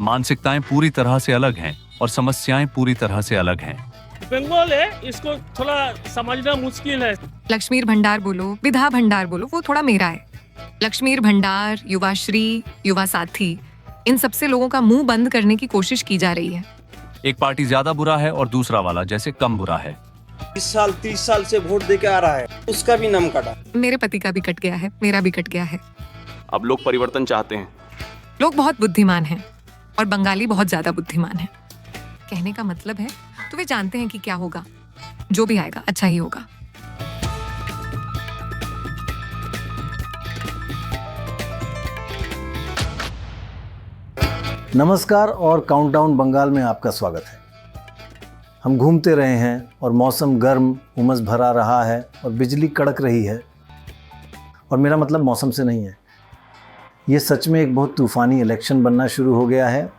मानसिकताएं पूरी तरह से अलग हैं और समस्याएं पूरी तरह से अलग हैं। बंगाल है, इसको थोड़ा समझना मुश्किल है। लक्ष्मीर भंडार बोलो, विधा भंडार बोलो, वो थोड़ा मेरा है। लक्ष्मीर भंडार, युवाश्री, युवा साथी, इन सबसे लोगों का मुंह बंद करने की कोशिश की जा रही है। एक पार्टी ज्यादा बुरा है और दूसरा वाला जैसे कम बुरा है। 30 साल से वोट देके आ रहा है, उसका भी नाम कटा। मेरे पति का भी कट गया है, मेरा भी कट गया है। अब लोग परिवर्तन चाहते हैं। लोग बहुत बुद्धिमान हैं और बंगाली बहुत ज्यादा बुद्धिमान है। कहने का मतलब है तो वे जानते हैं कि क्या होगा, जो भी आएगा अच्छा ही होगा। नमस्कार और काउंटडाउन बंगाल में आपका स्वागत है। हम घूमते रहे हैं और मौसम गर्म उमस भरा रहा है और बिजली कड़क रही है। और मेरा मतलब मौसम से नहीं है, ये सच में एक बहुत तूफ़ानी इलेक्शन बनना शुरू हो गया है।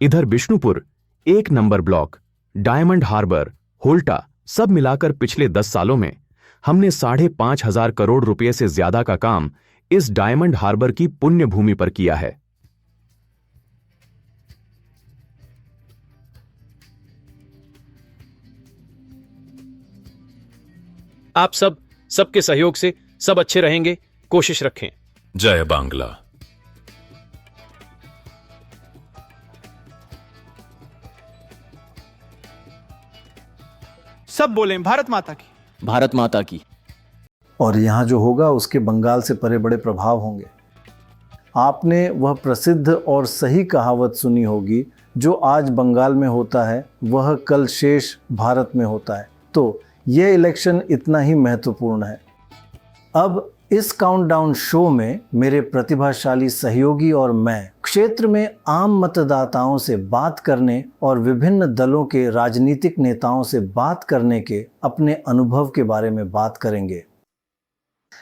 इधर बिष्णुपुर, 1 नंबर ब्लॉक, डायमंड हार्बर, होल्टा सब मिलाकर पिछले 10 सालों में हमने 5,500 करोड़ रुपए से ज्यादा का काम इस डायमंड हार्बर की पुण्य भूमि पर किया है। आप सबके सहयोग से सब अच्छे रहेंगे, कोशिश रखें। जय बांग्ला। सब बोलें भारत माता की। भारत माता की। और यहाँ जो होगा उसके बंगाल से परे बड़े प्रभाव होंगे। आपने वह प्रसिद्ध और सही कहावत सुनी होगी, जो आज बंगाल में होता है वह कल शेष भारत में होता है। तो यह इलेक्शन इतना ही महत्वपूर्ण है। अब इस काउंटडाउन शो में मेरे प्रतिभाशाली सहयोगी और मैं क्षेत्र में आम मतदाताओं से बात करने और विभिन्न दलों के राजनीतिक नेताओं से बात करने के अपने अनुभव के बारे में बात करेंगे।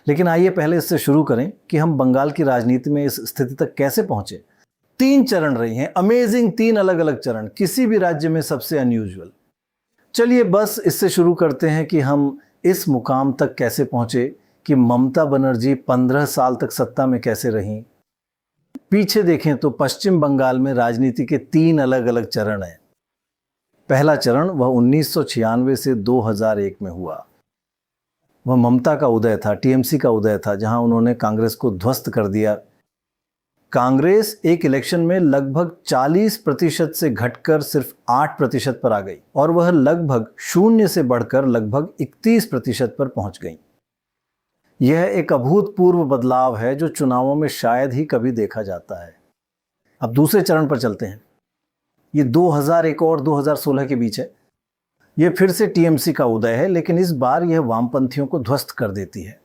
लेकिन आइए पहले इससे शुरू करें कि हम बंगाल की राजनीति में इस स्थिति तक कैसे पहुंचे। 3 चरण रही हैं, अमेजिंग 3 अलग अलग चरण, किसी भी राज्य में सबसे अनयूजुअल। चलिए बस इससे शुरू करते हैं कि हम इस मुकाम तक कैसे पहुंचे कि ममता बनर्जी 15 साल तक सत्ता में कैसे रहीं। पीछे देखें तो पश्चिम बंगाल में राजनीति के 3 अलग अलग चरण हैं। पहला चरण वह 1996 से 2001 में हुआ। वह ममता का उदय था, टीएमसी का उदय था, जहां उन्होंने कांग्रेस को ध्वस्त कर दिया। कांग्रेस एक इलेक्शन में लगभग 40% से घटकर सिर्फ 8% पर आ गई और वह लगभग 0 से बढ़कर लगभग 31% पर पहुंच गई। यह एक अभूतपूर्व बदलाव है जो चुनावों में शायद ही कभी देखा जाता है। अब दूसरे चरण पर चलते हैं। ये 2001 और 2016 के बीच है। यह फिर से टीएमसी का उदय है, लेकिन इस बार यह वामपंथियों को ध्वस्त कर देती है।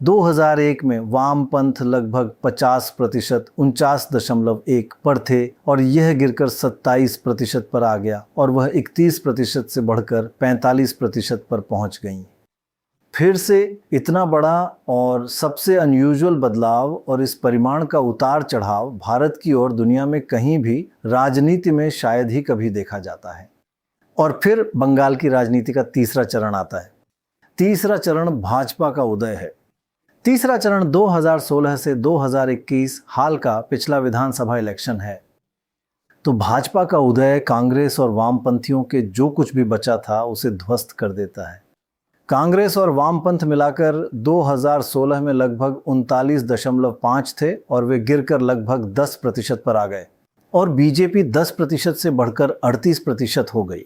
2001 में वामपंथ लगभग 50%, 49.1 पर थे और यह गिरकर 27% पर आ गया और वह 31% से बढ़कर 45% पर पहुंच गई। फिर से इतना बड़ा और सबसे अनयूजुअल बदलाव और इस परिमाण का उतार चढ़ाव भारत की और दुनिया में कहीं भी राजनीति में शायद ही कभी देखा जाता है। और फिर बंगाल की राजनीति का तीसरा चरण आता है। तीसरा चरण भाजपा का उदय है। तीसरा चरण 2016 से 2021 हाल का पिछला विधानसभा इलेक्शन है। तो भाजपा का उदय कांग्रेस और वामपंथियों के जो कुछ भी बचा था उसे ध्वस्त कर देता है। कांग्रेस और वामपंथ मिलाकर 2016 में लगभग 39.5 थे और वे गिरकर लगभग 10% पर आ गए और बीजेपी 10% से बढ़कर 38% हो गई।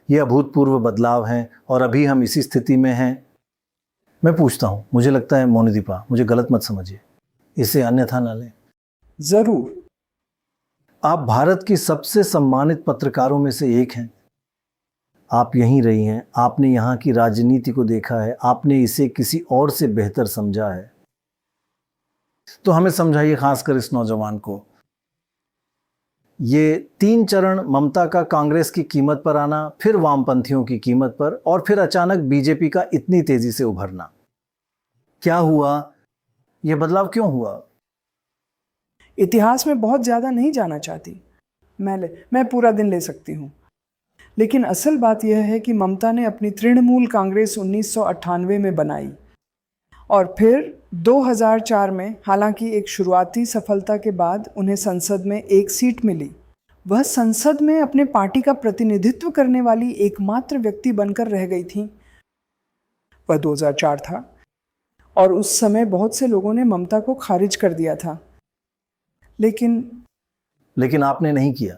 ये अभूतपूर्व बदलाव हैं और अभी हम इसी स्थिति में हैं। मैं पूछता हूँ, मुझे लगता है मोनिदीपा, मुझे गलत मत समझिए, इसे अन्यथा ना लें। जरूर। आप भारत की सबसे सम्मानित पत्रकारों में से एक हैं। आप यहीं रही हैं, आपने यहाँ की राजनीति को देखा है, आपने इसे किसी और से बेहतर समझा है। तो हमें समझाइए, खासकर इस नौजवान को, ये 3 चरण, ममता का कांग्रेस की कीमत पर आना, फिर वामपंथियों की कीमत पर और फिर अचानक बीजेपी का इतनी तेजी से उभरना, क्या हुआ? ये बदलाव क्यों हुआ? इतिहास में बहुत ज़्यादा नहीं जाना चाहती। मैं पूरा दिन ले सकती हूँ। लेकिन असल बात यह है कि ममता ने अपनी तृणमूल कांग्रेस 1998 में बनाई और फिर 2004 में, हालांकि एक शुरुआती सफलता के बाद, उन्हें संसद में एक सीट मिली। वह संसद में अपने पार्टी का प्रतिनिधित्व करने वाली एकमात्र व्यक्ति बनकर रह गई थी। वह 2004 था और उस समय बहुत से लोगों ने ममता को खारिज कर दिया था। लेकिन आपने नहीं किया।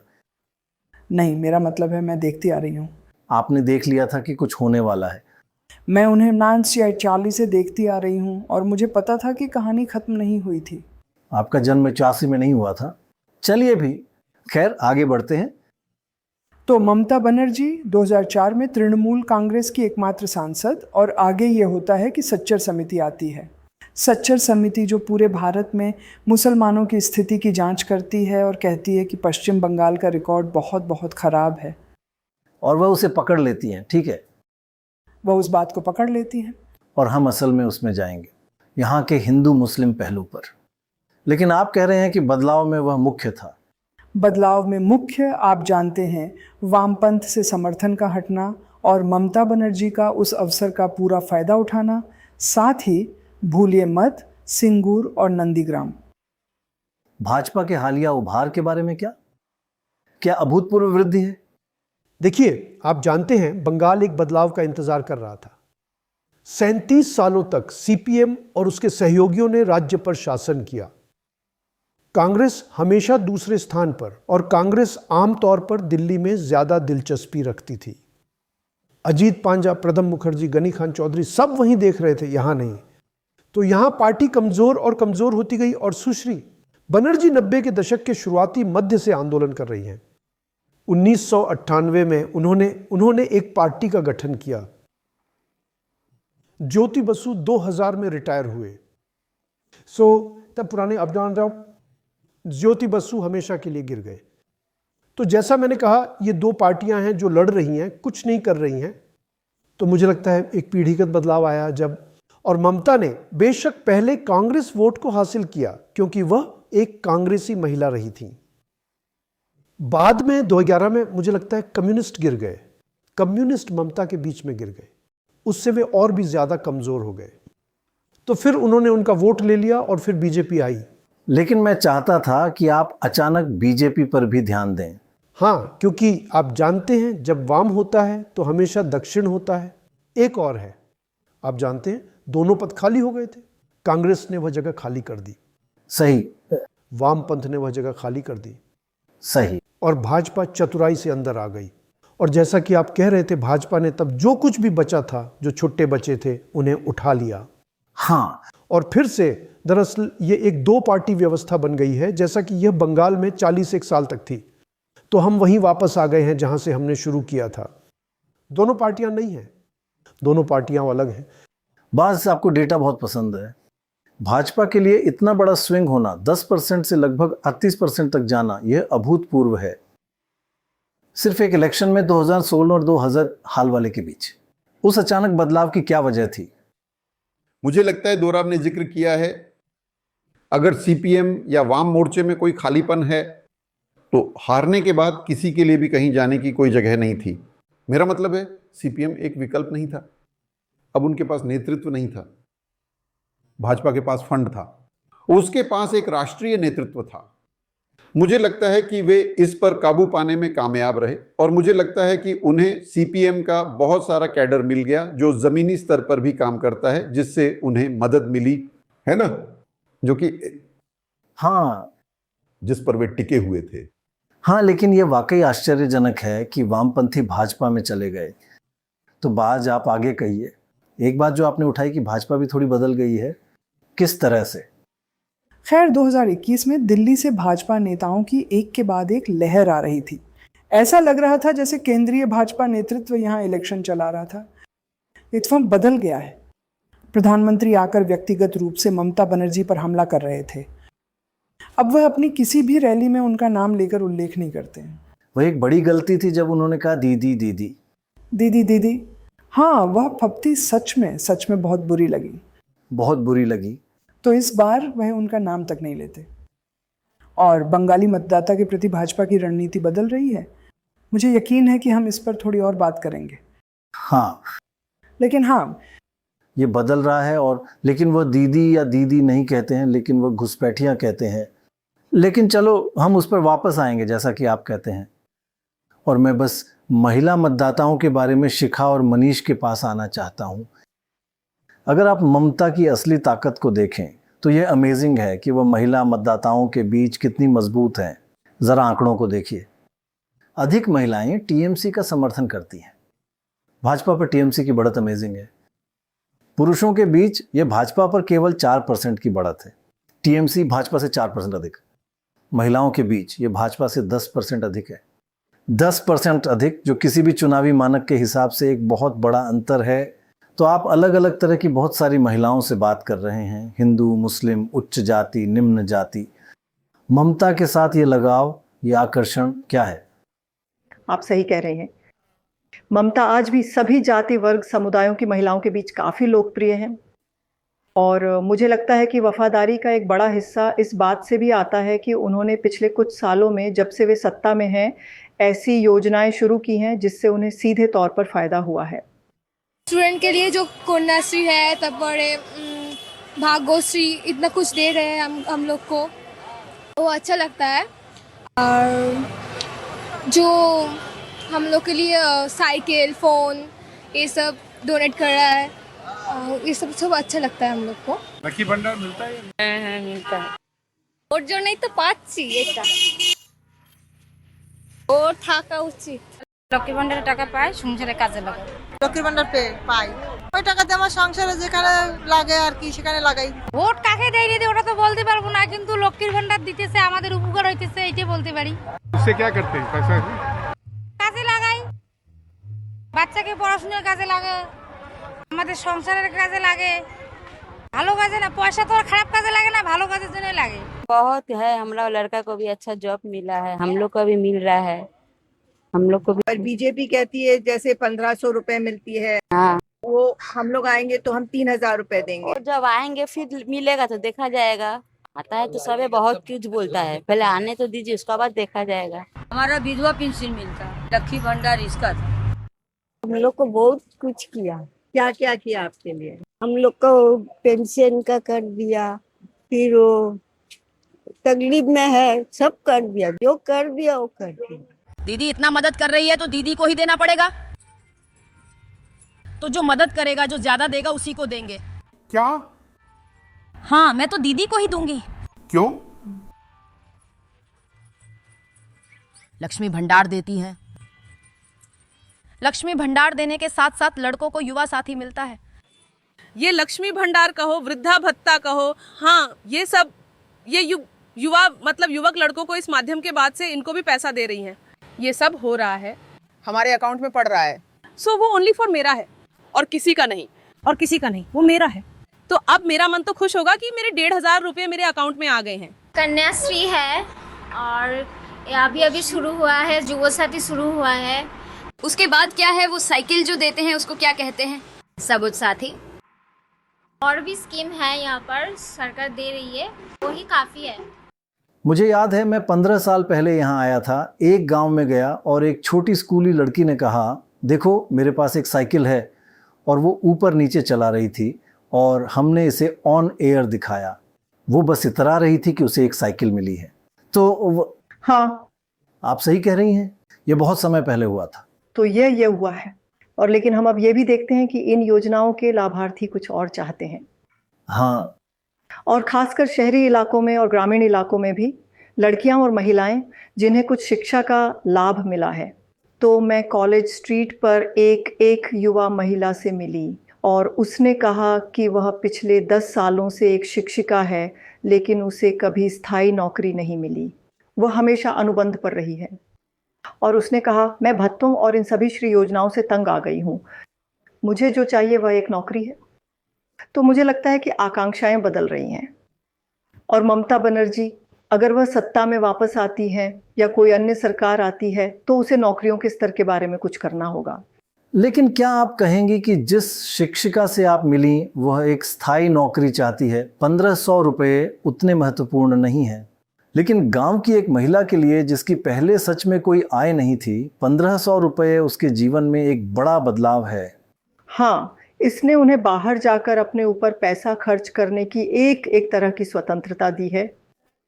नहीं, मेरा मतलब है मैं देखती आ रही हूँ। आपने देख लिया था कि कुछ होने वाला है। मैं उन्हें 1946 से देखती आ रही हूँ और मुझे पता था कि कहानी खत्म नहीं हुई थी। आपका जन्म 84 में नहीं हुआ था। चलिए भी, खैर आगे बढ़ते हैं। तो ममता बनर्जी 2004 में तृणमूल कांग्रेस की एकमात्र सांसद, और आगे ये होता है कि सच्चर समिति आती है। सच्चर समिति जो पूरे भारत में मुसलमानों की स्थिति की जांच करती है और कहती है कि पश्चिम बंगाल का रिकॉर्ड बहुत बहुत ख़राब है। और वह उसे पकड़ लेती हैं, ठीक है? वह उस बात को पकड़ लेती हैं। और हम असल में उसमें जाएंगे, यहाँ के हिंदू मुस्लिम पहलू पर। लेकिन आप कह रहे हैं कि बदलाव में वह मुख्य था। बदलाव में मुख्य, आप जानते हैं, वामपंथ से समर्थन का हटना और ममता बनर्जी का उस अवसर का पूरा फायदा उठाना। साथ ही भूलिए मत सिंगूर और नंदीग्राम। भाजपा के हालिया उभार के बारे में क्या अभूतपूर्व वृद्धि है? देखिए, आप जानते हैं बंगाल एक बदलाव का इंतजार कर रहा था। 37 सालों तक सीपीएम और उसके सहयोगियों ने राज्य पर शासन किया। कांग्रेस हमेशा दूसरे स्थान पर, और कांग्रेस आमतौर पर दिल्ली में ज्यादा दिलचस्पी रखती थी। अजीत पांजा, प्रणब मुखर्जी, गनी खान चौधरी सब वहीं देख रहे थे, यहां नहीं। तो यहां पार्टी कमजोर और कमजोर होती गई और सुश्री बनर्जी 90 के दशक के शुरुआती मध्य से आंदोलन कर रही हैं। 1998 में उन्होंने एक पार्टी का गठन किया। ज्योति बसु 2000 में रिटायर हुए। तब पुराने अब जान रहा हूं, ज्योति बसु हमेशा के लिए गिर गए। तो जैसा मैंने कहा, ये दो पार्टियां हैं जो लड़ रही हैं, कुछ नहीं कर रही हैं। तो मुझे लगता है एक पीढ़ीगत बदलाव आया जब, और ममता ने बेशक पहले कांग्रेस वोट को हासिल किया क्योंकि वह एक कांग्रेसी महिला रही थी। बाद में 2011 में मुझे लगता है कम्युनिस्ट गिर गए। कम्युनिस्ट ममता के बीच में गिर गए, उससे वे और भी ज्यादा कमजोर हो गए। तो फिर उन्होंने उनका वोट ले लिया और फिर बीजेपी आई। लेकिन मैं चाहता था कि आप अचानक बीजेपी पर भी ध्यान दें। हाँ, क्योंकि आप जानते हैं जब वाम होता है तो हमेशा दक्षिण होता है। एक और है, आप जानते हैं दोनों पद खाली हो गए थे। कांग्रेस ने वह जगह खाली कर दी। सही। वामपंथ ने वह जगह खाली कर दी। सही। और भाजपा चतुराई से अंदर आ गई। और जैसा कि आप कह रहे थे, भाजपा ने तब जो कुछ भी बचा था, जो छुट्टे बचे थे, उन्हें उठा लिया। हाँ, और फिर से दरअसल ये एक दो पार्टी व्यवस्था बन गई है, जैसा कि यह बंगाल में 41 साल तक थी। तो हम वहीं वापस आ गए हैं जहां से हमने शुरू किया था। दोनों पार्टियां नहीं हैं, दोनों पार्टियां अलग हैं। बस आपको डेटा बहुत पसंद है। भाजपा के लिए इतना बड़ा स्विंग होना, 10% से लगभग 38% तक जाना, यह अभूतपूर्व है। सिर्फ एक इलेक्शन में 2016 और 2000 हाल वाले के बीच। उस अचानक बदलाव की क्या वजह थी? मुझे लगता है दोरा ने जिक्र किया है, अगर सीपीएम या वाम मोर्चे में कोई खालीपन है तो हारने के बाद किसी के लिए भी कहीं जाने की कोई जगह नहीं थी। मेरा मतलब है सीपीएम एक विकल्प नहीं था। अब उनके पास नेतृत्व नहीं था, भाजपा के पास फंड था, उसके पास एक राष्ट्रीय नेतृत्व था। मुझे लगता है कि वे इस पर काबू पाने में कामयाब रहे, और मुझे लगता है कि उन्हें सीपीएम का बहुत सारा कैडर मिल गया जो जमीनी स्तर पर भी काम करता है, जिससे उन्हें मदद मिली है ना, जो कि हाँ, जिस पर वे टिके हुए थे। हाँ, लेकिन यह वाकई आश्चर्यजनक है कि वामपंथी भाजपा में चले गए। तो बाज आप आगे कहिए। एक बात जो आपने उठाई कि भाजपा भी थोड़ी बदल गई है, किस तरह से? खैर, 2021 में दिल्ली से भाजपा नेताओं की एक के बाद एक लहर आ रही थी। ऐसा लग रहा था जैसे केंद्रीय भाजपा नेतृत्व यहाँ इलेक्शन चला रहा था। इत्फाक बदल गया है। प्रधानमंत्री आकर व्यक्तिगत रूप से ममता बनर्जी पर हमला कर रहे थे। अब वह अपनी किसी भी रैली में उनका नाम लेकर उल्लेख नहीं करते हैं। वह एक बड़ी गलती थी जब उन्होंने कहा दीदी दीदी दीदी दीदी। हाँ, वह फप्ती सच में बहुत बुरी लगी। बहुत बुरी लगी। तो इस बार वह उनका नाम तक नहीं लेते। और बंगाली मतदाता के प्रति भाजपा की रणनीति बदल रही है। मुझे यकीन है कि हम इस पर थोड़ी और बात करेंगे। हाँ, लेकिन हाँ, ये बदल रहा है। और लेकिन वह दीदी या दीदी नहीं कहते हैं, लेकिन वह घुसपैठियाँ कहते हैं। लेकिन चलो हम उस पर वापस आएंगे जैसा कि आप कहते हैं। और मैं बस महिला मतदाताओं के बारे में शिखा और मनीष के पास आना चाहता हूँ। अगर आप ममता की असली ताकत को देखें तो यह अमेजिंग है कि वह महिला मतदाताओं के बीच कितनी मजबूत हैं। ज़रा आंकड़ों को देखिए। अधिक महिलाएं टीएमसी का समर्थन करती हैं। भाजपा पर टीएमसी की बढ़त अमेजिंग है। पुरुषों के बीच यह भाजपा पर केवल 4% की बढ़त है। टीएमसी भाजपा से 4% अधिक। महिलाओं के बीच यह भाजपा से 10% अधिक है। 10% अधिक, जो किसी भी चुनावी मानक के हिसाब से एक बहुत बड़ा अंतर है। तो आप अलग अलग तरह की बहुत सारी महिलाओं से बात कर रहे हैं, हिंदू, मुस्लिम, उच्च जाति, निम्न जाति। ममता के साथ ये लगाव, ये आकर्षण क्या है? आप सही कह रहे हैं। ममता आज भी सभी जाति, वर्ग, समुदायों की महिलाओं के बीच काफ़ी लोकप्रिय है। और मुझे लगता है कि वफादारी का एक बड़ा हिस्सा इस बात से भी आता है कि उन्होंने पिछले कुछ सालों में, जब से वे सत्ता में हैं, ऐसी योजनाएं शुरू की हैं जिससे उन्हें सीधे तौर पर फ़ायदा हुआ है। स्टूडेंट के लिए जो कन्याश्री है, तब बड़े भाग्यश्री, इतना कुछ दे रहे हैं हम लोग को, वो अच्छा लगता है। और जो हम लोग के लिए साइकिल, फ़ोन, ये सब डोनेट कर रहा है, ये सब अच्छा लगता है हम लोग को। लकी भंडार मिलता है? हाँ, मिलता है। ওর জন্যই তো পাচ্ছি এটা, ও থাকা উচিত। লক্ষ্মী ভান্ডারে টাকা পাই, সংসারে কাজে লাগে। লক্ষ্মী ভান্ডার পাই, ওই টাকাতে আমার সংসারে যেখানে লাগে আর কি সেখানে লাগাই। ভোট কাকে দেয়নি ওটা তো বলতে পারবো না, কিন্তু লক্ষ্মীর ভান্ডার দিতেছে, আমাদের উপকার হইতেছে, এইটাই বলতে পারি। उससे क्या करते हैं पैसा? কাজে লাগাই, বাচ্চাকে পড়াশোনার কাজে লাগে, আমাদের সংসারের কাজে লাগে। ভালো কাজে না, পয়সা তো আর খারাপ কাজে লাগে না, ভালো কাজের জন্য লাগে। बहुत है, हमारा लड़का को भी अच्छा जॉब मिला है, हम लोग को भी मिल रहा है, हम लोग को भी। और बीजेपी कहती है जैसे 1500 रुपए मिलती है, हाँ, वो हम लोग आएंगे तो हम 3000 रुपए देंगे। और जब आएंगे फिर मिलेगा तो देखा जाएगा। आता है तो सबे बहुत कुछ बोलता है, पहले आने तो दीजिए, उसके बाद देखा जाएगा। हमारा विधवा पेंशन मिलता है, लक्ष्मी भंडार इसका था। हम लोग को बहुत कुछ किया। क्या क्या किया आपके लिए? हम लोग को पेंशन का कर दिया, फिर वो तकलीफ में है सब कर दिया, जो कर दिया वो कर दिया। दीदी इतना मदद कर रही है तो दीदी को ही देना पड़ेगा। तो जो मदद करेगा, जो ज्यादा देगा, उसी को देंगे। क्या? हाँ, मैं तो दीदी को ही दूंगी। क्यों? लक्ष्मी भंडार देती है। लक्ष्मी भंडार देने के साथ साथ लड़कों को युवा साथी मिलता है। ये लक्ष्मी भंडार कहो, वृद्धा भत्ता कहो, हाँ ये सब, ये युवा मतलब युवक लड़कों को इस माध्यम के बाद से इनको भी पैसा दे रही हैं। ये सब हो रहा है, हमारे अकाउंट में पड़ रहा है। सो वो ओनली फॉर मेरा है और किसी का नहीं, और किसी का नहीं, वो मेरा है। तो अब मेरा मन तो खुश होगा कि मेरे 1500 रुपये मेरे अकाउंट में आ गए हैं। कन्याश्री है, और अभी अभी शुरू हुआ है, युवा साथी शुरू हुआ है। उसके बाद क्या है, वो साइकिल जो देते हैं उसको क्या कहते हैं, सबुज साथी। और भी स्कीम है यहाँ पर सरकार दे रही है, वही काफी है। मुझे याद है, मैं 15 साल पहले यहाँ आया था। एक गांव में गया और एक छोटी स्कूली लड़की ने कहा, देखो मेरे पास एक साइकिल है, और वो ऊपर नीचे चला रही थी और हमने इसे ऑन एयर दिखाया। वो बस इतरा रही थी कि उसे एक साइकिल मिली है। तो हाँ, आप सही कह रही हैं, ये बहुत समय पहले हुआ था। तो ये हुआ है। और लेकिन हम अब ये भी देखते हैं कि इन योजनाओं के लाभार्थी कुछ और चाहते हैं। हाँ, और खासकर शहरी इलाकों में और ग्रामीण इलाकों में भी लड़कियां और महिलाएं जिन्हें कुछ शिक्षा का लाभ मिला है। तो मैं कॉलेज स्ट्रीट पर एक युवा महिला से मिली और उसने कहा कि वह पिछले 10 सालों से एक शिक्षिका है, लेकिन उसे कभी स्थायी नौकरी नहीं मिली। वह हमेशा अनुबंध पर रही है। और उसने कहा, मैं भत्तों और इन सभी श्री योजनाओं से तंग आ गई हूँ, मुझे जो चाहिए वह एक नौकरी है। तो मुझे लगता है कि आकांक्षाएं बदल रही हैं। और ममता बनर्जी, अगर वह सत्ता में वापस आती है या कोई अन्य सरकार आती है, तो उसे नौकरियों के स्तर के बारे में कुछ करना होगा। लेकिन क्या आप कहेंगी कि जिस शिक्षिका से आप मिली वह एक स्थायी नौकरी चाहती है, 1500 रुपये उतने महत्वपूर्ण नहीं है, लेकिन गांव की एक महिला के लिए जिसकी पहले सच में कोई आय नहीं थी, 1500 रुपये उसके जीवन में एक बड़ा बदलाव है। हाँ, इसने उन्हें बाहर जाकर अपने ऊपर पैसा खर्च करने की एक तरह की स्वतंत्रता दी है।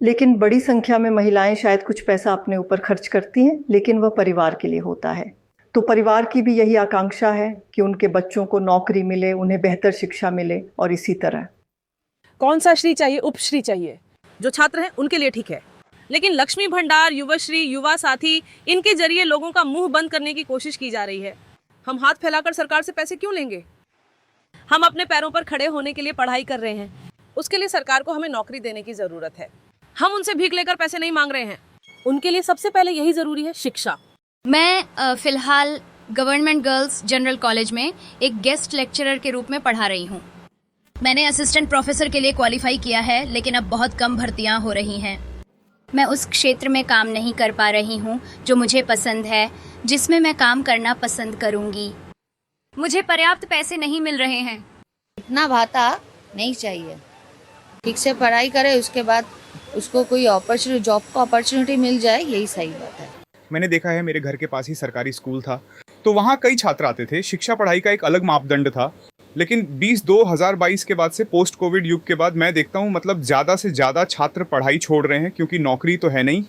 लेकिन बड़ी संख्या में महिलाएं शायद कुछ पैसा अपने ऊपर खर्च करती हैं, लेकिन वह परिवार के लिए होता है। तो परिवार की भी यही आकांक्षा है कि उनके बच्चों को नौकरी मिले, उन्हें बेहतर शिक्षा मिले और इसी तरह। कौन सा श्री चाहिए? उपश्री चाहिए। जो छात्र हैं उनके लिए ठीक है, लेकिन लक्ष्मी भंडार, युवाश्री, युवा साथी, इनके जरिए लोगों का मुंह बंद करने की कोशिश की जा रही है। हम हाथ फैलाकर सरकार से पैसे क्यों लेंगे? हम अपने पैरों पर खड़े होने के लिए पढ़ाई कर रहे हैं, उसके लिए सरकार को हमें नौकरी देने की जरूरत है। हम उनसे भीख लेकर पैसे नहीं मांग रहे हैं, उनके लिए सबसे पहले यही जरूरी है, शिक्षा। मैं फिलहाल गवर्नमेंट गर्ल्स जनरल कॉलेज में एक गेस्ट लेक्चरर के रूप में पढ़ा रही हूँ। मैंने असिस्टेंट प्रोफेसर के लिए क्वालिफाई किया है, लेकिन अब बहुत कम भर्तियाँ हो रही हैं। मैं उस क्षेत्र में काम नहीं कर पा रही हूँ जो मुझे पसंद है, जिसमें मैं काम करना पसंद करूँगी। मुझे पर्याप्त पैसे नहीं मिल रहे हैं। इतना भाता नहीं चाहिए, ठीक से पढ़ाई करे, उसके बाद उसको कोई अपॉर्चुनिटी, जॉब को अपॉर्चुनिटी मिल जाए, यही सही बात है। मैंने देखा है, मेरे घर के पास ही सरकारी स्कूल था, तो वहाँ कई छात्र आते थे। शिक्षा पढ़ाई का एक अलग मापदंड था, लेकिन 2022 के बाद से, पोस्ट कोविड युग के बाद मैं देखता हूँ मतलब ज़्यादा से ज़्यादा छात्र पढ़ाई छोड़ रहे हैं, क्योंकि नौकरी तो है नहीं,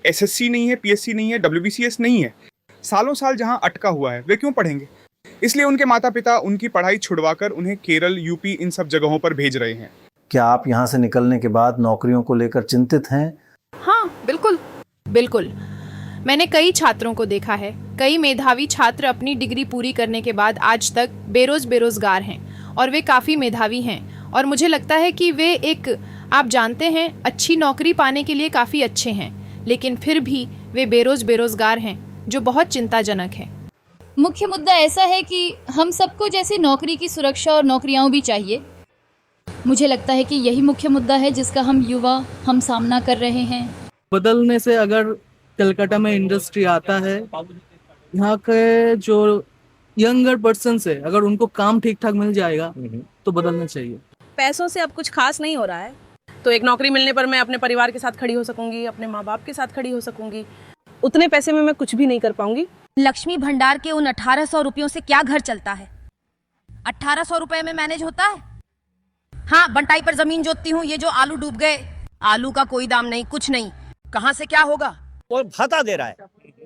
SSC नहीं है, PSC नहीं है, WBCS नहीं है। सालों साल जहाँ अटका हुआ है, वे क्यों पढ़ेंगे? इसलिए उनके माता पिता उनकी पढ़ाई छुड़वाकर उन्हें केरल, यूपी, इन सब जगहों पर भेज रहे हैं। क्या आप यहाँ से निकलने के बाद नौकरियों को लेकर चिंतित हैं? हाँ, बिल्कुल बिल्कुल। मैंने कई छात्रों को देखा है, कई मेधावी छात्र अपनी डिग्री पूरी करने के बाद आज तक बेरोजगार हैं, और वे काफ़ी मेधावी हैं, और मुझे लगता है कि वे एक, आप जानते हैं, अच्छी नौकरी पाने के लिए काफ़ी अच्छे हैं, लेकिन फिर भी वे बेरोजगार हैं, जो बहुत चिंताजनक है। मुख्य मुद्दा ऐसा है कि हम सबको जैसे नौकरी की सुरक्षा और नौकरियां भी चाहिए। मुझे लगता है कि यही मुख्य मुद्दा है जिसका हम सामना कर रहे हैं। बदलने से अगर कलकत्ता में इंडस्ट्री आता है, यहाँ के जो यंगर पर्सन है, अगर उनको काम ठीक ठाक मिल जाएगा तो बदलना चाहिए। पैसों से अब कुछ खास नहीं हो रहा है, तो एक नौकरी मिलने पर मैं अपने परिवार के साथ खड़ी हो सकूंगी, अपने माँ बाप के साथ खड़ी हो सकूंगी। उतने पैसे में मैं कुछ भी नहीं कर पाऊंगी। लक्ष्मी भंडार के उन 1800 रुपयों से क्या घर चलता है? 1800 रुपए में मैनेज होता है? हाँ, बंटाई पर जमीन जोतती हूँ, ये जो आलू डूब गए, आलू का कोई दाम नहीं, कुछ नहीं, कहाँ से क्या होगा? और भाता दे रहा है,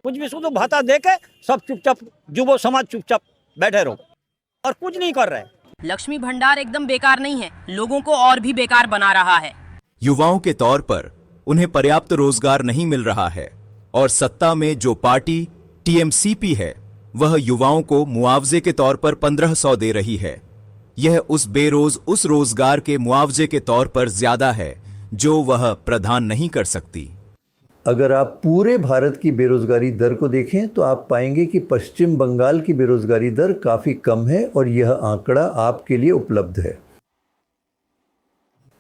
कुछ भी शुद्ध भाता दे के सब चुपचाप, युवा समाज चुपचाप बैठे रहो और कुछ नहीं कर रहे। लक्ष्मी भंडार एकदम बेकार नहीं है, लोगों को और भी बेकार बना रहा है। युवाओं के तौर पर उन्हें पर्याप्त रोजगार नहीं मिल रहा है, और सत्ता में जो पार्टी TMCP है, वह युवाओं को मुआवजे के तौर पर 1500 दे रही है। यह उस रोजगार के मुआवजे के तौर पर ज्यादा है जो वह प्रदान नहीं कर सकती। अगर आप पूरे भारत की बेरोजगारी दर को देखें तो आप पाएंगे कि पश्चिम बंगाल की बेरोजगारी दर काफ़ी कम है, और यह आंकड़ा आपके लिए उपलब्ध है।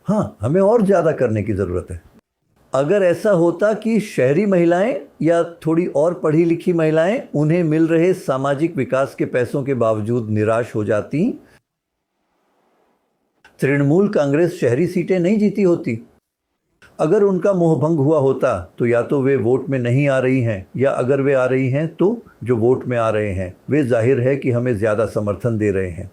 हाँ, हमें और ज़्यादा करने की ज़रूरत है। अगर ऐसा होता कि शहरी महिलाएं या थोड़ी और पढ़ी लिखी महिलाएं उन्हें मिल रहे सामाजिक विकास के पैसों के बावजूद निराश हो जाती, तृणमूल कांग्रेस शहरी सीटें नहीं जीती होती। अगर उनका मोहभंग हुआ होता तो या तो वे वोट में नहीं आ रही हैं, या अगर वे आ रही हैं तो जो वोट में आ रहे हैं वे जाहिर है कि हमें ज़्यादा समर्थन दे रहे हैं।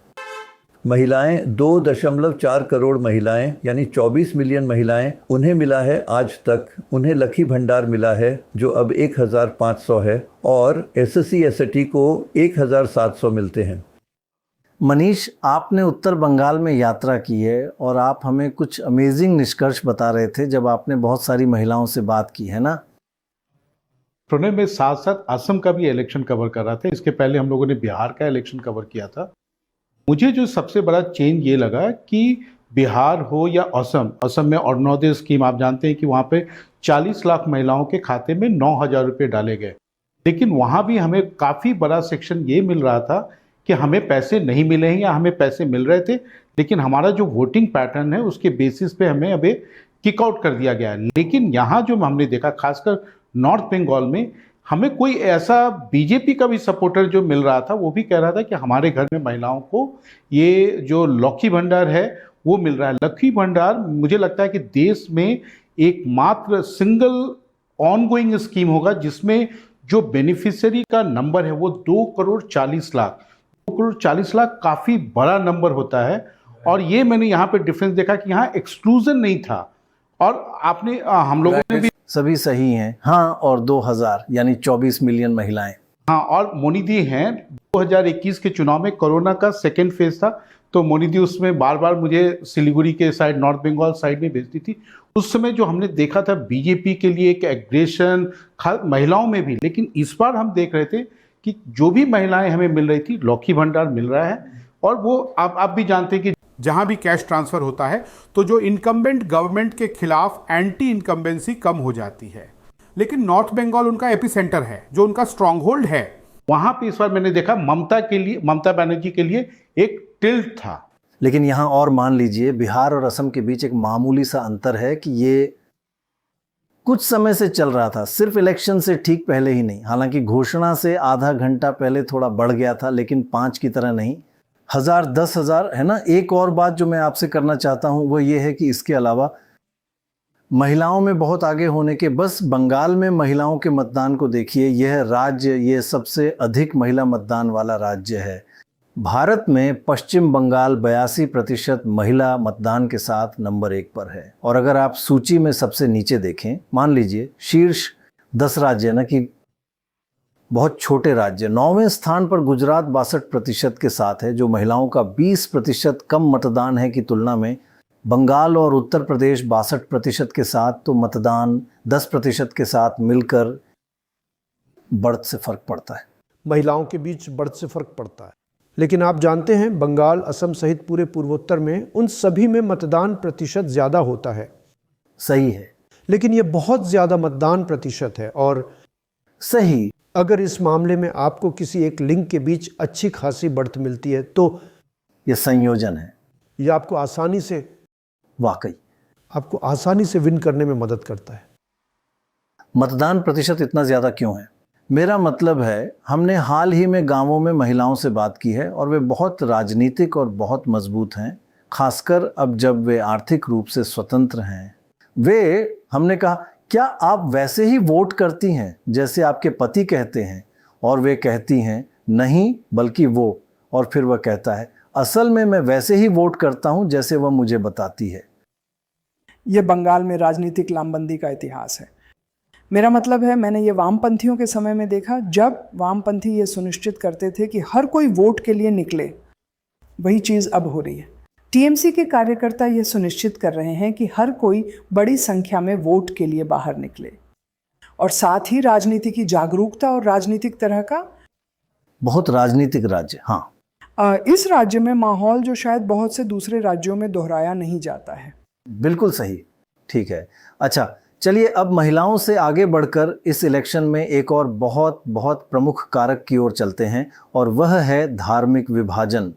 महिलाएं 2.4 करोड़ महिलाएं, यानी 24 मिलियन महिलाएं, उन्हें मिला है आज तक, उन्हें लकी भंडार मिला है जो अब 1500 है, और SSC ST को 1700 मिलते हैं। मनीष, आपने उत्तर बंगाल में यात्रा की है और आप हमें कुछ अमेजिंग निष्कर्ष बता रहे थे जब आपने बहुत सारी महिलाओं से बात की है ना? प्रणय, मैं साथ साथ असम का भी इलेक्शन कवर कर रहा था। इसके पहले हम लोगों ने बिहार का इलेक्शन कवर किया था। मुझे जो सबसे बड़ा चेंज ये लगा कि बिहार हो या असम में अरुणोदय स्कीम, आप जानते हैं कि वहाँ पे 40 लाख महिलाओं के खाते में 9,000 रुपये डाले गए, लेकिन वहाँ भी हमें काफ़ी बड़ा सेक्शन ये मिल रहा था कि हमें पैसे नहीं मिले हैं, या हमें पैसे मिल रहे थे लेकिन हमारा जो वोटिंग पैटर्न है उसके बेसिस पे हमें अभी किक आउट कर दिया गया है। लेकिन यहाँ जो हमने देखा, खासकर नॉर्थ बंगाल में हमें कोई ऐसा बीजेपी का भी सपोर्टर जो मिल रहा था वो भी कह रहा था कि हमारे घर में महिलाओं को ये जो लक्ष्मी भंडार है वो मिल रहा है। लक्ष्मी भंडार मुझे लगता है कि देश में एकमात्र सिंगल ऑनगोइंग स्कीम होगा जिसमें जो बेनिफिशियरी का नंबर है वो 2,40,00,000। 2,40,00,000 काफी बड़ा नंबर होता है और ये मैंने यहाँ पे डिफरेंस देखा कि यहाँ एक्सक्लूजन नहीं था। और आपने हम लोगों ने भी सभी सही हैं। हाँ, और 2000 यानी 24 मिलियन महिलाएं। हाँ, और मोदी दी हैं 2021 के चुनाव में कोरोना का सेकेंड फेज था तो मोदी दी उसमें बार बार मुझे सिलीगुड़ी के साइड नॉर्थ बंगाल साइड में भेजती थी। उस समय जो हमने देखा था बीजेपी के लिए एक एग्रेशन महिलाओं में भी, लेकिन इस बार हम देख रहे थे कि जो भी महिलाएं हमें मिल रही थी लक्ष्मी भंडार मिल रहा है। और वो आप भी जानते हैं कि जहां भी कैश ट्रांसफर होता है तो जो इनकम्बेंट गवर्नमेंट के खिलाफ एंटी इनकम्बेंसी कम हो जाती है। लेकिन नॉर्थ बंगाल उनका एपिसेंटर है, जो उनका स्ट्रॉन्ग होल्ड है। वहां पे इस बार मैंने देखा ममता बनर्जी के लिए एक टिल्ट था। लेकिन यहाँ और मान लीजिए बिहार और असम के बीच एक मामूली सा अंतर है कि ये कुछ समय से चल रहा था, सिर्फ इलेक्शन से ठीक पहले ही नहीं। हालांकि घोषणा से आधा घंटा पहले थोड़ा बढ़ गया था, लेकिन 5 की तरह नहीं, 1000 10,000 है ना। एक और बात जो मैं आपसे करना चाहता हूं वो ये है कि इसके अलावा महिलाओं में बहुत आगे होने के, बस बंगाल में महिलाओं के मतदान को देखिए। यह राज्य ये सबसे अधिक महिला मतदान वाला राज्य है। भारत में पश्चिम बंगाल 82% महिला मतदान के साथ नंबर 1 पर है। और अगर आप सूची में सबसे नीचे देखें, मान लीजिए शीर्ष 10 राज्य ना कि बहुत छोटे राज्य, 9वें स्थान पर गुजरात 62% के साथ है, जो महिलाओं का 20% कम मतदान है की तुलना में। बंगाल और उत्तर प्रदेश 62% के साथ, तो मतदान 10% के साथ मिलकर बढ़त से फर्क पड़ता है। महिलाओं के बीच बढ़त से फर्क पड़ता है। लेकिन आप जानते हैं बंगाल, असम सहित पूरे पूर्वोत्तर में उन सभी में मतदान प्रतिशत ज़्यादा होता है। सही है, लेकिन ये बहुत ज़्यादा मतदान प्रतिशत है। और सही, अगर इस मामले में आपको किसी एक लिंग के बीच अच्छी खासी बढ़त मिलती है तो ये संयोजन है। ये आपको आसानी से, वाकई आपको आसानी से विन करने में मदद करता है। मतदान प्रतिशत इतना ज़्यादा क्यों है? मेरा मतलब है, हमने हाल ही में गांवों में महिलाओं से बात की है और वे बहुत राजनीतिक और बहुत मजबूत हैं, खासकर अब जब वे आर्थिक रूप से स्वतंत्र हैं। हमने कहा, क्या आप वैसे ही वोट करती हैं जैसे आपके पति कहते हैं? और वे कहती हैं, नहीं, बल्कि वो। और फिर वह कहता है, असल में मैं वैसे ही वोट करता हूं जैसे वह मुझे बताती है। ये बंगाल में राजनीतिक लामबंदी का इतिहास है। मेरा मतलब है, मैंने ये वामपंथियों के समय में देखा, जब वामपंथी ये सुनिश्चित करते थे कि हर कोई वोट के लिए निकले, वही चीज़ अब हो रही है। टीएमसी के कार्यकर्ता ये सुनिश्चित कर रहे हैं कि हर कोई बड़ी संख्या में वोट के लिए बाहर निकले, और साथ ही राजनीति की जागरूकता और राजनीतिक तरह का बहुत राजनीतिक राज्य। हाँ, इस राज्य में माहौल जो शायद बहुत से दूसरे राज्यों में दोहराया नहीं जाता है। बिल्कुल सही, ठीक है। अच्छा, चलिए अब महिलाओं से आगे बढ़कर इस इलेक्शन में एक और बहुत बहुत प्रमुख कारक की ओर चलते हैं, और वह है धार्मिक विभाजन।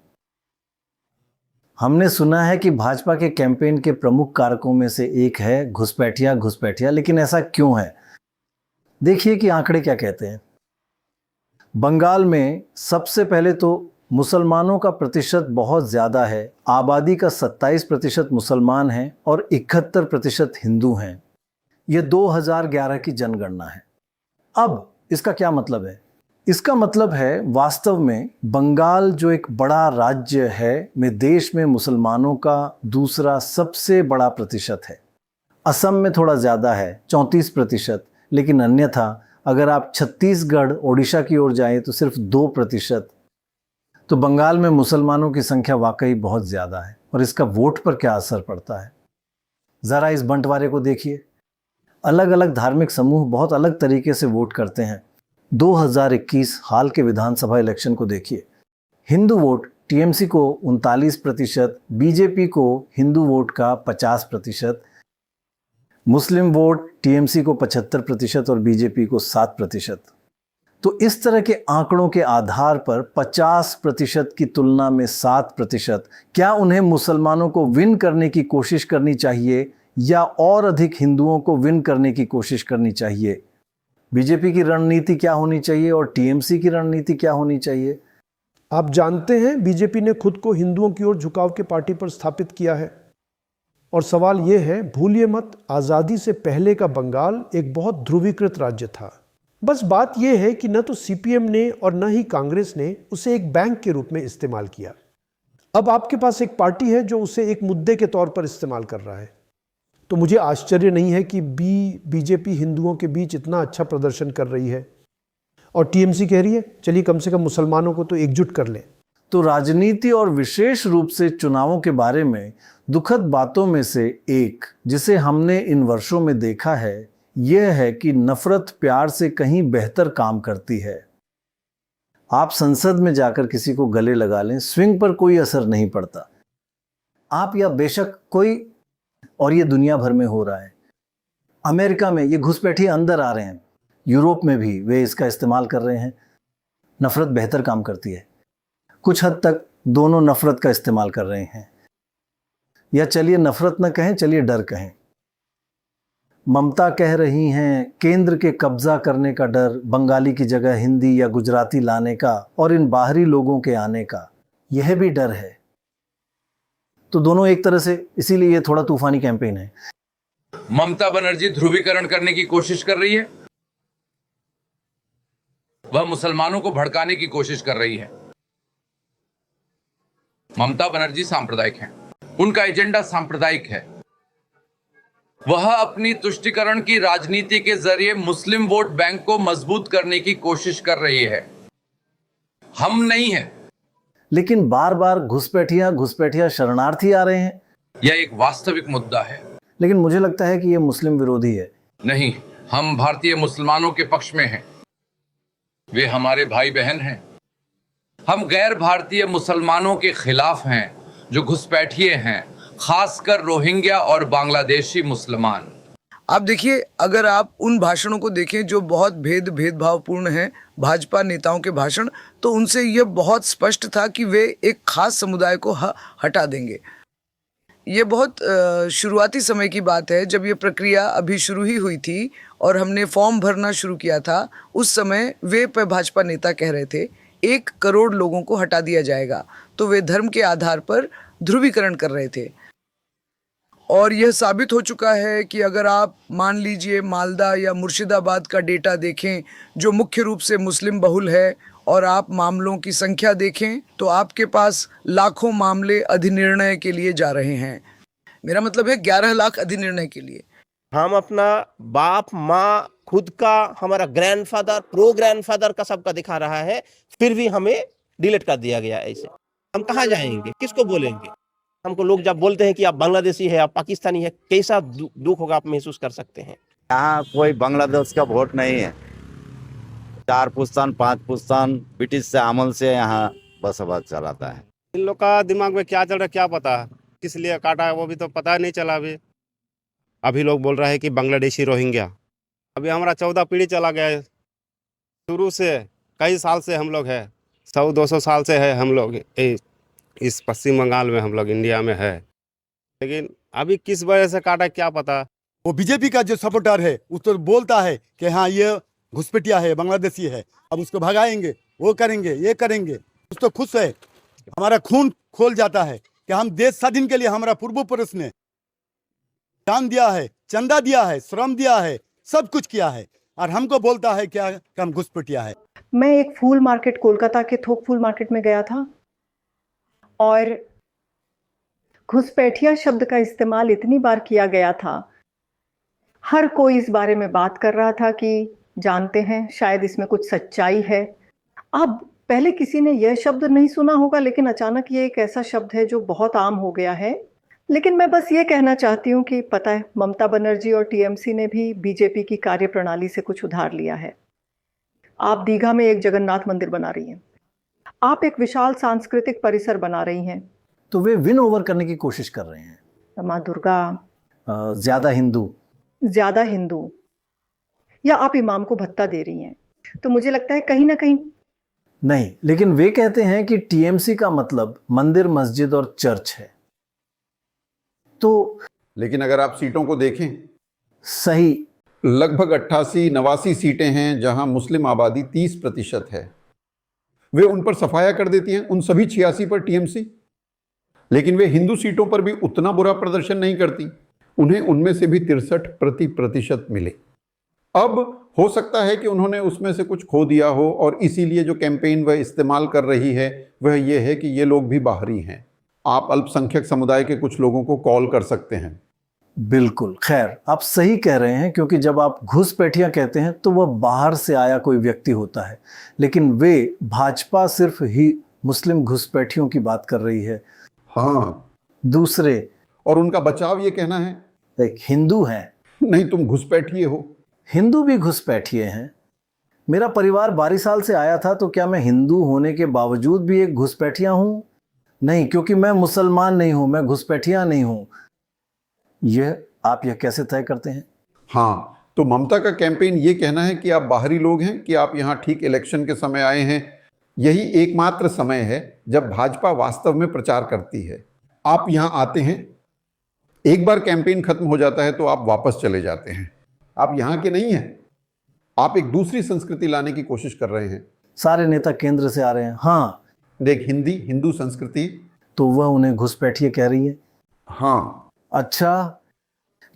हमने सुना है कि भाजपा के कैंपेन के प्रमुख कारकों में से एक है घुसपैठिया, लेकिन ऐसा क्यों है? देखिए कि आंकड़े क्या कहते हैं। बंगाल में सबसे पहले तो मुसलमानों का प्रतिशत बहुत ज़्यादा है। आबादी का 27% मुसलमान हैं और 71% हिंदू हैं। ये 2011 की जनगणना है। अब इसका क्या मतलब है? इसका मतलब है, वास्तव में बंगाल जो एक बड़ा राज्य है में देश में मुसलमानों का दूसरा सबसे बड़ा प्रतिशत है। असम में थोड़ा ज़्यादा है, 34%, लेकिन अन्यथा अगर आप छत्तीसगढ़, ओडिशा की ओर जाएं तो सिर्फ 2%। तो बंगाल में मुसलमानों की संख्या वाकई बहुत ज़्यादा है। और इसका वोट पर क्या असर पड़ता है? ज़रा इस बंटवारे को देखिए। अलग अलग धार्मिक समूह बहुत अलग तरीके से वोट करते हैं। 2021 हाल के विधानसभा इलेक्शन को देखिए। हिंदू वोट टीएमसी को 39%, बीजेपी को हिंदू वोट का 50%, मुस्लिम वोट टीएमसी को 75% और बीजेपी को 7%। तो इस तरह के आंकड़ों के आधार पर 50% की तुलना में 7%, क्या उन्हें मुसलमानों को विन करने की कोशिश करनी चाहिए या और अधिक हिंदुओं को विन करने की कोशिश करनी चाहिए? बीजेपी की रणनीति क्या होनी चाहिए और टीएमसी की रणनीति क्या होनी चाहिए? आप जानते हैं बीजेपी ने खुद को हिंदुओं की ओर झुकाव के पार्टी पर स्थापित किया है। और सवाल यह है, भूलिए मत, आज़ादी से पहले का बंगाल एक बहुत ध्रुवीकृत राज्य था। बस बात यह है कि न तो सीपीएम ने और न ही कांग्रेस ने उसे एक बैंक के रूप में इस्तेमाल किया। अब आपके पास एक पार्टी है जो उसे एक मुद्दे के तौर पर इस्तेमाल कर रहा है। तो मुझे आश्चर्य नहीं है कि बीजेपी हिंदुओं के बीच इतना अच्छा प्रदर्शन कर रही है और टीएमसी कह रही है चलिए कम से कम मुसलमानों को तो एकजुट कर लें। तो राजनीति और विशेष रूप से चुनावों के बारे में दुखद बातों में से एक जिसे हमने इन वर्षों में देखा है, यह है कि नफरत प्यार से कहीं बेहतर काम करती है। आप संसद में जाकर किसी को गले लगा लें, स्विंग पर कोई असर नहीं पड़ता। आप या बेशक कोई, और ये दुनिया भर में हो रहा है। अमेरिका में ये घुसपैठिए अंदर आ रहे हैं, यूरोप में भी वे इसका इस्तेमाल कर रहे हैं। नफरत बेहतर काम करती है। कुछ हद तक दोनों नफरत का इस्तेमाल कर रहे हैं, या चलिए नफरत न कहें, चलिए डर कहें। ममता कह रही हैं केंद्र के कब्जा करने का डर, बंगाली की जगह हिंदी या गुजराती लाने का और इन बाहरी लोगों के आने का, यह भी डर है। तो दोनों एक तरह से, इसीलिए ये थोड़ा तूफानी कैंपेन है। ममता बनर्जी ध्रुवीकरण करने की कोशिश कर रही है, वह मुसलमानों को भड़काने की कोशिश कर रही है। ममता बनर्जी सांप्रदायिक हैं, उनका एजेंडा सांप्रदायिक है। वह अपनी तुष्टीकरण की राजनीति के जरिए मुस्लिम वोट बैंक को मजबूत करने की कोशिश कर रही है, हम नहीं है। लेकिन बार बार घुसपैठिया शरणार्थी आ रहे हैं। यह एक वास्तविक मुद्दा है, लेकिन मुझे लगता है कि यह मुस्लिम विरोधी है। नहीं, हम भारतीय मुसलमानों के पक्ष में हैं, वे हमारे भाई बहन हैं। हम गैर भारतीय मुसलमानों के खिलाफ हैं जो घुसपैठिए हैं, खासकर रोहिंग्या और बांग्लादेशी मुसलमान। आप देखिए, अगर आप उन भाषणों को देखें जो बहुत भेदभावपूर्ण हैं, भाजपा नेताओं के भाषण, तो उनसे यह बहुत स्पष्ट था कि वे एक खास समुदाय को हटा देंगे। ये बहुत शुरुआती समय की बात है, जब ये प्रक्रिया अभी शुरू ही हुई थी और हमने फॉर्म भरना शुरू किया था। उस समय वे भाजपा नेता कह रहे थे 1 करोड़ लोगों को हटा दिया जाएगा। तो वे धर्म के आधार पर ध्रुवीकरण कर रहे थे। और यह साबित हो चुका है कि अगर आप मान लीजिए मालदा या मुर्शिदाबाद का डेटा देखें, जो मुख्य रूप से मुस्लिम बहुल है, और आप मामलों की संख्या देखें, तो आपके पास लाखों मामले अधिनिर्णय के लिए जा रहे हैं। मेरा मतलब है 11 लाख अधिनिर्णय के लिए। हम अपना बाप माँ, खुद का, हमारा ग्रैंडफादर, प्रो ग्रैंडफादर का सबका दिखा रहा है, फिर भी हमें डिलीट कर दिया गया। ऐसे हम कहाँ जाएंगे, किसको बोलेंगे? हमको लोग जब बोलते हैं कि आप बांग्लादेशी है, आप पाकिस्तानी है, कैसा दुख होगा आप महसूस कर सकते हैं। यहाँ कोई बांग्लादेश का वोट नहीं है। 4 पुस्तान 5 पुस्तान ब्रिटिश से अमल से यहाँ बसवास चलाता है। इन लोग का दिमाग में क्या चल रहा है क्या पता, किस लिए काटा है वो भी तो पता नहीं चला। अभी लोग बोल रहे हैं कि बांग्लादेशी रोहिंग्या। अभी हमारा 14 पीढ़ी चला गया है, शुरू से कई साल से हम लोग है, 100-200 साल से है हम लोग इस पश्चिम बंगाल में, हम लोग इंडिया में है। लेकिन अभी किस वजह से काटा क्या पता। वो बीजेपी का जो सपोर्टर है उसको बोलता है कि हाँ ये घुसपैठिया है, बांग्लादेशी है, अब उसको भगाएंगे, वो करेंगे, ये करेंगे। उस तो खुश है, हमारा खून खोल जाता है कि हम देश स्वाधीन के लिए हमारा पूर्वपुरुष ने जान दिया है, चंदा दिया है, श्रम दिया है, सब कुछ किया है, और हमको बोलता है क्या कि हम घुसपैठिया है। मैं एक फूल मार्केट, कोलकाता के थोक फूल मार्केट में गया था, और घुसपैठिया शब्द का इस्तेमाल इतनी बार किया गया था, हर कोई इस बारे में बात कर रहा था कि जानते हैं शायद इसमें कुछ सच्चाई है। अब पहले किसी ने यह शब्द नहीं सुना होगा, लेकिन अचानक ये एक ऐसा शब्द है जो बहुत आम हो गया है। लेकिन मैं बस ये कहना चाहती हूँ कि पता है, ममता बनर्जी और टीएमसी ने भी बीजेपी की कार्यप्रणाली से कुछ उधार लिया है। आप दीघा में एक जगन्नाथ मंदिर बना रही हैं, आप एक विशाल सांस्कृतिक परिसर बना रही हैं, तो वे विन ओवर करने की कोशिश कर रहे हैं। माँ दुर्गा, ज्यादा हिंदू, या आप इमाम को भत्ता दे रही हैं। तो मुझे लगता है कहीं ना कहीं नहीं, लेकिन वे कहते हैं कि टीएमसी का मतलब मंदिर, मस्जिद और चर्च है। तो लेकिन अगर आप सीटों को देखें, सही, लगभग 88-89 सीटें हैं जहां मुस्लिम आबादी 30% है। वे उन पर सफाया कर देती हैं, उन सभी 86 पर टीएमसी। लेकिन वे हिंदू सीटों पर भी उतना बुरा प्रदर्शन नहीं करती, उन्हें उनमें से भी 63% मिले। अब हो सकता है कि उन्होंने उसमें से कुछ खो दिया हो और इसीलिए जो कैंपेन वह इस्तेमाल कर रही है वह ये है कि ये लोग भी बाहरी हैं। आप अल्पसंख्यक समुदाय के कुछ लोगों को कॉल कर सकते हैं। बिल्कुल, खैर आप सही कह रहे हैं, क्योंकि जब आप घुसपैठिया कहते हैं तो वह बाहर से आया कोई व्यक्ति होता है, लेकिन वे भाजपा सिर्फ ही मुस्लिम घुसपैठियों की बात कर रही है। हाँ, दूसरे और उनका बचाव ये कहना है एक हिंदू हैं। नहीं, तुम घुसपैठिए हो। हिंदू भी घुसपैठिए हैं। मेरा परिवार 12 साल से आया था, तो क्या मैं हिंदू होने के बावजूद भी एक घुसपैठिया हूं? नहीं, क्योंकि मैं मुसलमान नहीं हूं, मैं घुसपैठिया नहीं हूं। आप यह कैसे तय करते हैं? हाँ, तो ममता का कैंपेन ये कहना है कि आप बाहरी लोग हैं, कि आप यहाँ ठीक इलेक्शन के समय आए हैं। यही एकमात्र समय है जब भाजपा वास्तव में प्रचार करती है। आप यहाँ आते हैं, एक बार कैंपेन खत्म हो जाता है तो आप वापस चले जाते हैं। आप यहाँ के नहीं हैं, आप एक दूसरी संस्कृति लाने की कोशिश कर रहे हैं। सारे नेता केंद्र से आ रहे हैं। हाँ, देख, हिंदू संस्कृति, तो वह उन्हें घुसपैठिए कह रही है। हाँ, अच्छा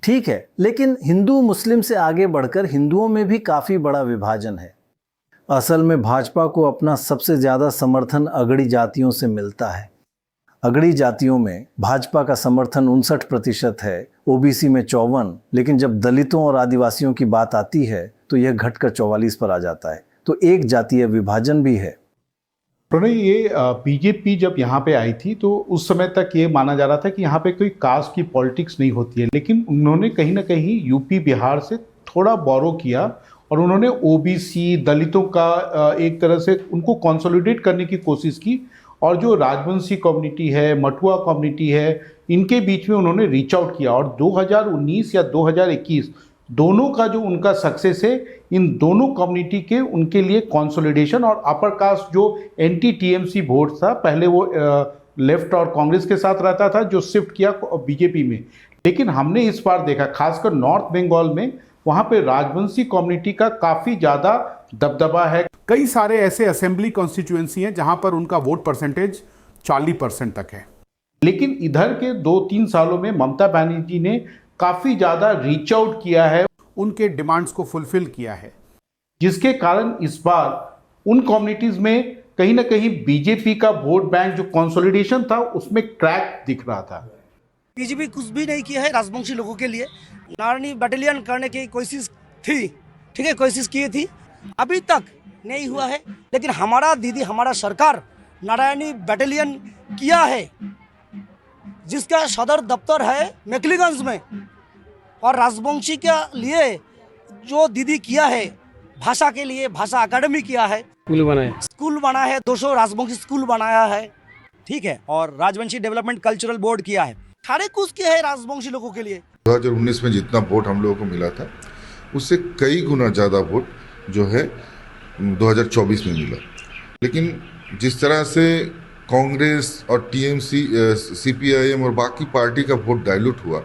ठीक है, लेकिन हिंदू मुस्लिम से आगे बढ़कर हिंदुओं में भी काफी बड़ा विभाजन है। असल में भाजपा को अपना सबसे ज्यादा समर्थन अगड़ी जातियों से मिलता है। अगड़ी जातियों में भाजपा का समर्थन 59% है, ओबीसी में 54, लेकिन जब दलितों और आदिवासियों की बात आती है तो यह घटकर 44 पर आ जाता है। तो एक जातीय विभाजन भी है। प्रणय, ये बीजेपी जब यहाँ पे आई थी तो उस समय तक ये माना जा रहा था कि यहाँ पे कोई कास्ट की पॉलिटिक्स नहीं होती है, लेकिन उन्होंने कहीं ना कहीं यूपी बिहार से थोड़ा बोरो किया और उन्होंने ओबीसी दलितों का एक तरह से उनको कंसोलिडेट करने की कोशिश की, और जो राजवंशी कम्युनिटी है, मटुआ कम्युनिटी है, इनके बीच में उन्होंने रीच आउट किया। और 2019 या 2021 दोनों का जो उनका सक्सेस है, इन दोनों कम्युनिटी के उनके लिए कंसोलिडेशन और अपर कास्ट जो एंटी टीएमसी वोट था, पहले वो लेफ्ट और कांग्रेस के साथ रहता था, जो शिफ्ट किया बीजेपी में। लेकिन हमने इस बार देखा खासकर नॉर्थ बंगाल में, वहाँ पे राजवंशी कम्युनिटी का काफ़ी ज़्यादा दबदबा है। कई सारे ऐसे असेंबली कॉन्स्टिट्यूएंसी हैं जहां पर उनका वोट परसेंटेज 40% तक है। लेकिन इधर के 2-3 सालों में ममता बनर्जी ने काफ़ी ज़्यादा रीच आउट किया है, उनके डिमांड्स को फुलफिल किया है, जिसके कारण इस बार उन कम्युनिटीज़ में कहीं ना कहीं बीजेपी का वोट बैंक जो कंसोलिडेशन था उसमें क्रैक दिख रहा था। बीजेपी कुछ भी नहीं किया है राजवंशी लोगों के लिए। नारायणी बटालियन करने की कोशिश थी, ठीक है, कोशिश की थी, अभी तक नहीं हुआ है। लेकिन हमारा दीदी, हमारा सरकार नारायणी बटालियन किया है, जिसका सदर दफ्तर है मैकलीगंज में। और राजवंशी के लिए जो दीदी किया है, भाषा के लिए भाषा अकादमी किया है, स्कूल बनाया है, 200 राजवंशी स्कूल बनाया है, ठीक है, और राजवंशी डेवलपमेंट कल्चरल बोर्ड किया है, सारे कुछ किया है राजवंशी लोगों के लिए। 2019 में जितना वोट हम लोगों को मिला था उससे कई गुना ज़्यादा वोट जो है 2024 में मिला। लेकिन जिस तरह से कांग्रेस और टीएमसी, सीपीआईएम और बाकी पार्टी का वोट डाइल्यूट हुआ,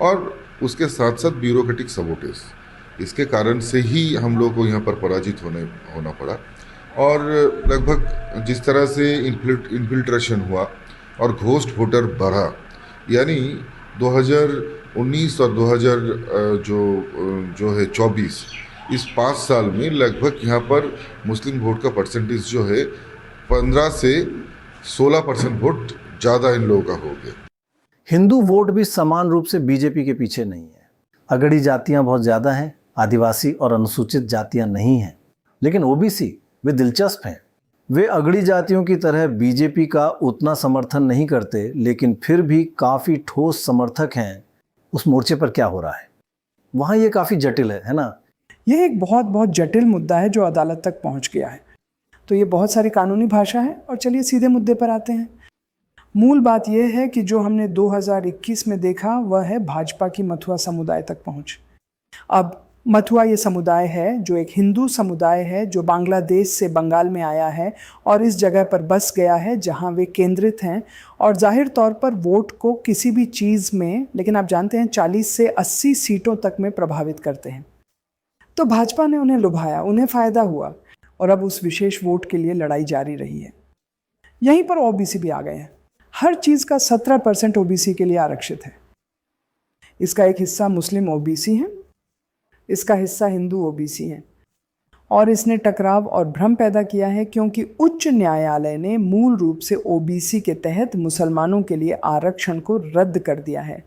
और उसके साथ साथ ब्यूरोक्रेटिक सबोटेज, इसके कारण से ही हम लोग को यहाँ पर पराजित होना पड़ा। और लगभग जिस तरह से इन्फिल्ट्रेशन हुआ और घोस्ट वोटर बढ़ा, यानी 2019 और 2024 इस 5 साल में लगभग यहाँ पर मुस्लिम वोट का परसेंटेज जो है 15 से 16% वोट ज़्यादा इन लोगों का हो गया। हिंदू वोट भी समान रूप से बीजेपी के पीछे नहीं है। अगड़ी जातियां बहुत ज़्यादा हैं, आदिवासी और अनुसूचित जातियां नहीं हैं। लेकिन ओबीसी वे दिलचस्प हैं। वे अगड़ी जातियों की तरह बीजेपी का उतना समर्थन नहीं करते, लेकिन फिर भी काफ़ी ठोस समर्थक हैं। उस मोर्चे पर क्या हो रहा है वहाँ ये काफ़ी जटिल है ना? यह एक बहुत जटिल मुद्दा है जो अदालत तक पहुँच गया है। तो ये बहुत सारी कानूनी भाषा है। और चलिए सीधे मुद्दे पर आते हैं। मूल बात यह है कि जो हमने 2021 में देखा वह है भाजपा की मथुआ समुदाय तक पहुँच। अब मथुआ ये समुदाय है जो एक हिंदू समुदाय है जो बांग्लादेश से बंगाल में आया है और इस जगह पर बस गया है जहां वे केंद्रित हैं और जाहिर तौर पर वोट को किसी भी चीज़ में, लेकिन आप जानते हैं 40 से 80 सीटों तक में प्रभावित करते हैं। तो भाजपा ने उन्हें लुभाया, उन्हें फायदा हुआ और अब उस विशेष वोट के लिए लड़ाई जारी रही है। यहीं पर ओबीसी भी आ गए हैं। हर चीज का 17% ओबीसी के लिए आरक्षित है। इसका एक हिस्सा मुस्लिम ओबीसी है, इसका हिस्सा हिंदू ओबीसी है और इसने टकराव और भ्रम पैदा किया है क्योंकि उच्च न्यायालय ने मूल रूप से ओबीसी के तहत मुसलमानों के लिए आरक्षण को रद्द कर दिया है।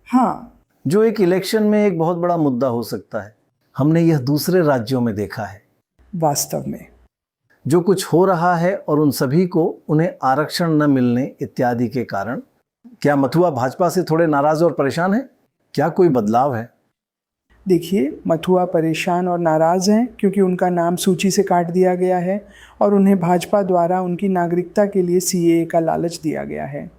हाँ, जो एक इलेक्शन में एक बहुत बड़ा मुद्दा हो सकता है, हमने यह दूसरे राज्यों में देखा है। वास्तव में जो कुछ हो रहा है और उन सभी को उन्हें आरक्षण न मिलने इत्यादि के कारण, क्या मथुआ भाजपा से थोड़े नाराज और परेशान है? क्या कोई बदलाव है? देखिए, मथुआ परेशान और नाराज़ हैं क्योंकि उनका नाम सूची से काट दिया गया है और उन्हें भाजपा द्वारा उनकी नागरिकता के लिए सीएए का लालच दिया गया है।